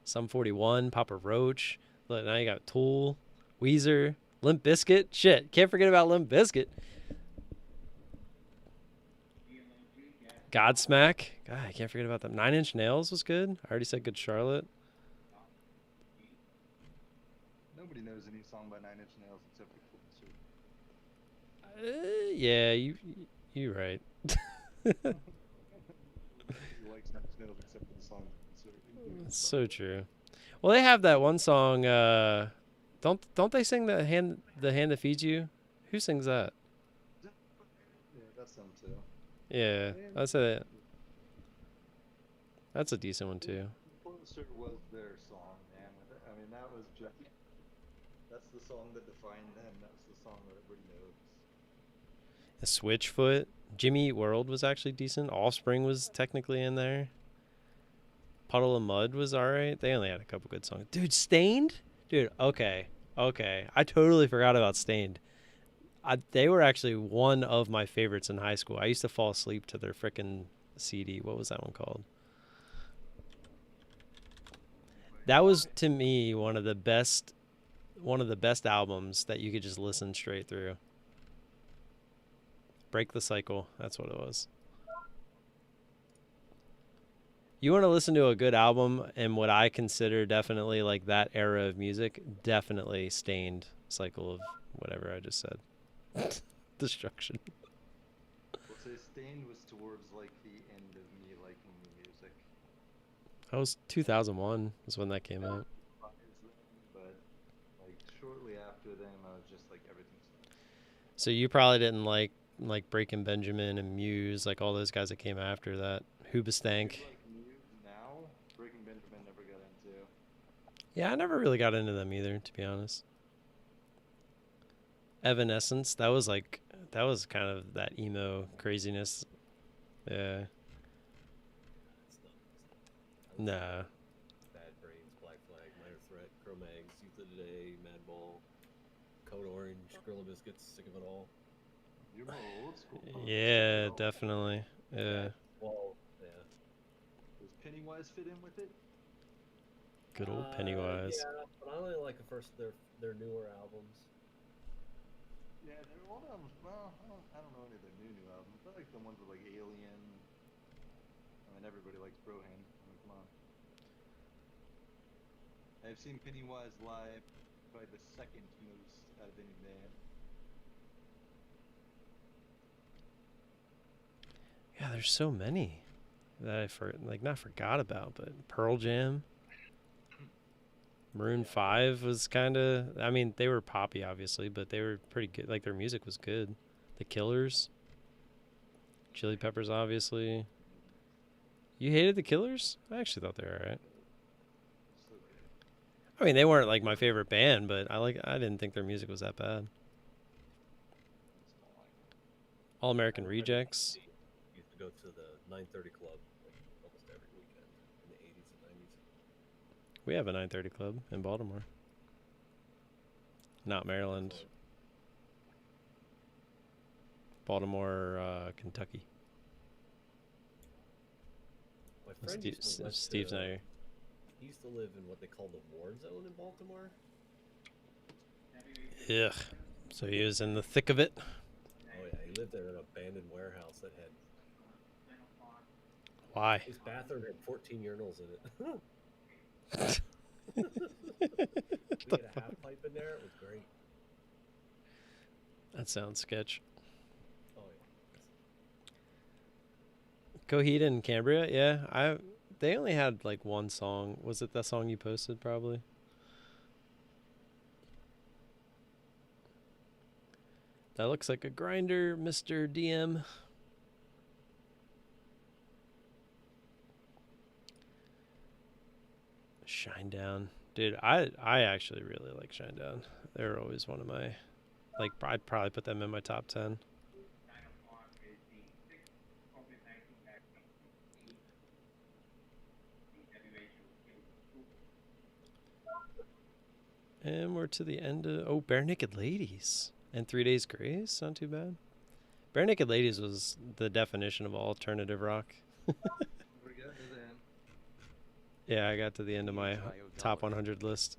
Sum 41, Papa Roach. Look, now you got Tool, Weezer, Limp Bizkit. Shit, can't forget about Limp Bizkit. Godsmack. God, I can't forget about them. 9 Inch Nails was good. I already said Good Charlotte. Nobody knows any song by 9 Inch Nails except for Cool Suit. Yeah, you're right. Who likes 9 Inch Nails except for the song? That's so true. Well, they have that one song. Don't they sing the hand that feeds you? Who sings that? Yeah, that's them too. Yeah, that's a decent one too. Closer was their song, man. I mean, that's the song that defined them. That's the song that everybody knows. Switchfoot, Jimmy Eat World was actually decent. Offspring was technically in there. Puddle of Mud was alright. They only had a couple good songs. Dude, Stained? Dude, okay. I totally forgot about Stained. They were actually one of my favorites in high school. I used to fall asleep to their frickin' CD. What was that one called? That was, to me, one of the best albums that you could just listen straight through. Break the Cycle. That's what it was. You want to listen to a good album and what I consider definitely like that era of music, definitely Stained, Cycle of whatever I just said. Destruction. Well, say Stained was towards like the end of me liking the music. That was 2001 is when that came out. But like shortly after them, I was just like everything's. So you probably didn't like Breaking Benjamin and Muse, like all those guys that came after that. Hoobastank. Like Muse now, Breaking Benjamin never got into. Yeah, I never really got into them either, to be honest. Evanescence, that was kind of that emo craziness. Yeah. Nah. Bad Brains, Black Flag, Minor Threat, Cro-Mags, Youth of the Day, Madball, Code Orange, Gorilla Biscuits, Sick of It All. You're more old school. Yeah, definitely. Yeah. Well, yeah. Does Pennywise fit in with it? Good old Pennywise. Yeah, but I only like their newer albums. Yeah, their old albums. Well, I don't know any of their new albums. I like the ones with like Alien. I mean, everybody likes Broham. I mean, come on. I've seen Pennywise live, probably the second most out of any band. Yeah, there's so many that I not forgot about, but Pearl Jam. Maroon 5 was kind of, I mean, they were poppy, obviously, but they were pretty good. Like, their music was good. The Killers. Chili Peppers, obviously. You hated the Killers? I actually thought they were alright. I mean, they weren't, like, my favorite band, but I didn't think their music was that bad. All American Rejects. I used to go to the 930 Club almost every weekend in the 80s and 90s. We have a 930 Club in Baltimore. Not Maryland. Baltimore, Kentucky. My friend Steve's not here. He used to live in what they call the war zone in Baltimore. Ugh. So he was in the thick of it. Oh yeah, he lived in an abandoned warehouse that had. Why? His bathroom had 14 urinals in it. We had a half pipe in there. It was great. That sounds sketch. Oh yeah. Coheed and Cambria, yeah. They only had like one song. Was it that song you posted? Probably. That looks like a grinder, Mr. DM. Shinedown. Dude, I actually really like Shinedown. They're always one of my, like, I'd probably put them in my top 10. And we're to the end of, oh, Bare Naked Ladies and 3 Days Grace. Not too bad. Bare Naked Ladies was the definition of alternative rock. Yeah, I got to the end of my top 100 list.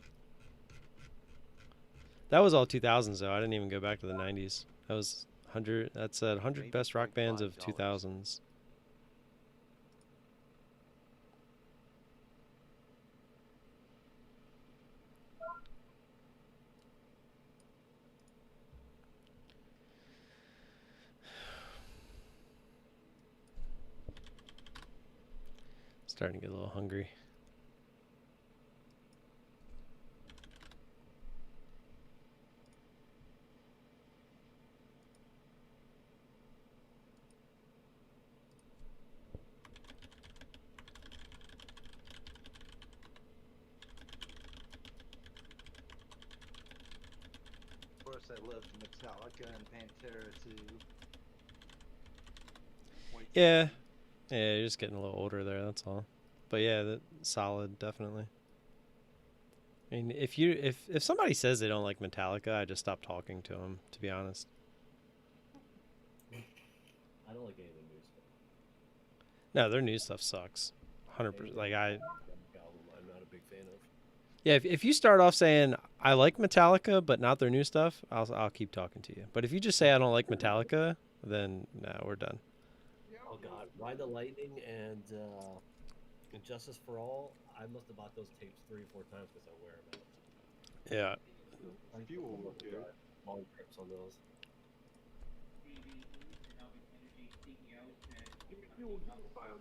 That was all 2000s though. I didn't even go back to the 90s. That was 100. That's 100 best rock bands of 2000s. Starting to get a little hungry. Of course, I loved Metallica and Pantera too. Yeah. Yeah, you're just getting a little older there, that's all. But yeah, that solid, definitely. I mean, if somebody says they don't like Metallica, I just stop talking to them, to be honest. I don't like any of the new stuff. No, their new stuff sucks. 100%. Like I'm not a big fan of. Yeah, if you start off saying I like Metallica but not their new stuff, I'll keep talking to you. But if you just say I don't like Metallica, then no, we're done. Oh God, Ride the Lightning and Justice for All. I must have bought those tapes 3 or 4 times because I wear them out. Yeah. Fuel look good. Long trips on those.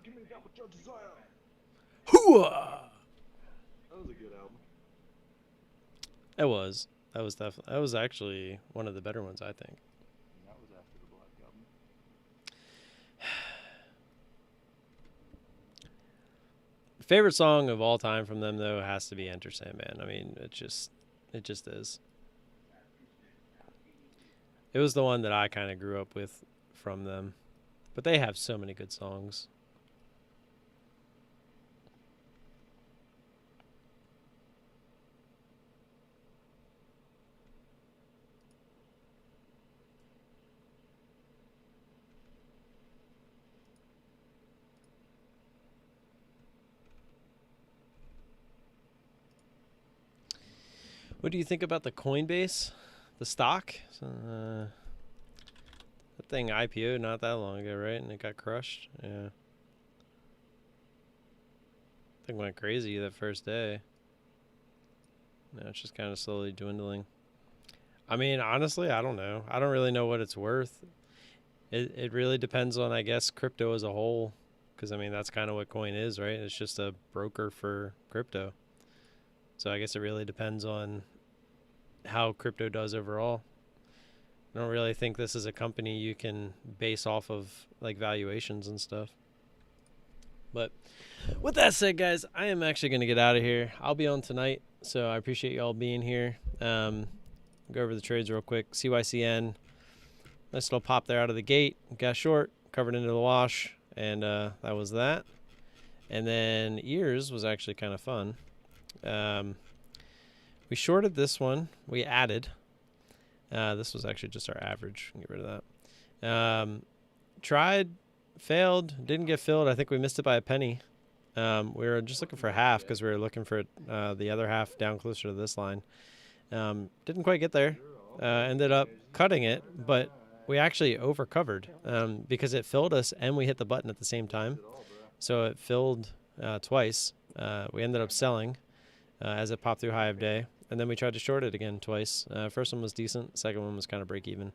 Give me that what you desire. Hooah! That was a good album. It was. That was definitely. That was actually one of the better ones, I think. And that was after the Black Album. Favorite song of all time from them though has to be Enter Sandman. I mean, it just is. It was the one that I kind of grew up with from them. But they have so many good songs. What do you think about the Coinbase, the stock? That thing IPO'd not that long ago, right? And it got crushed. Yeah. Thing went crazy that first day. Now it's just kind of slowly dwindling. I mean, honestly, I don't know. I don't really know what it's worth. It really depends on, I guess, crypto as a whole. Because, I mean, that's kind of what Coin is, right? It's just a broker for crypto. So I guess it really depends on how crypto does overall. I don't really think this is a company you can base off of like valuations and stuff. But with that said, guys, I am actually going to get out of here. I'll be on tonight, so I appreciate you all being here. Go over the trades real quick. CYCN, nice little pop there out of the gate. Got short, covered into the wash, and that was that. And then ears was actually kind of fun. We shorted this one. We added. This was actually just our average. Get rid of that. Tried, failed, didn't get filled. I think we missed it by a penny. We were just looking for half because we were looking for the other half down closer to this line. Didn't quite get there. Ended up cutting it, but we actually overcovered because it filled us and we hit the button at the same time. So it filled twice. We ended up selling as it popped through high of day. And then we tried to short it again twice. First one was decent. Second one was kind of break even.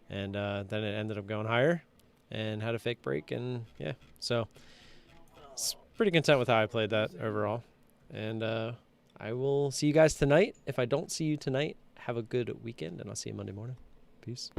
And then it ended up going higher and had a fake break. And yeah, so pretty content with how I played that overall. And I will see you guys tonight. If I don't see you tonight, have a good weekend, and I'll see you Monday morning. Peace.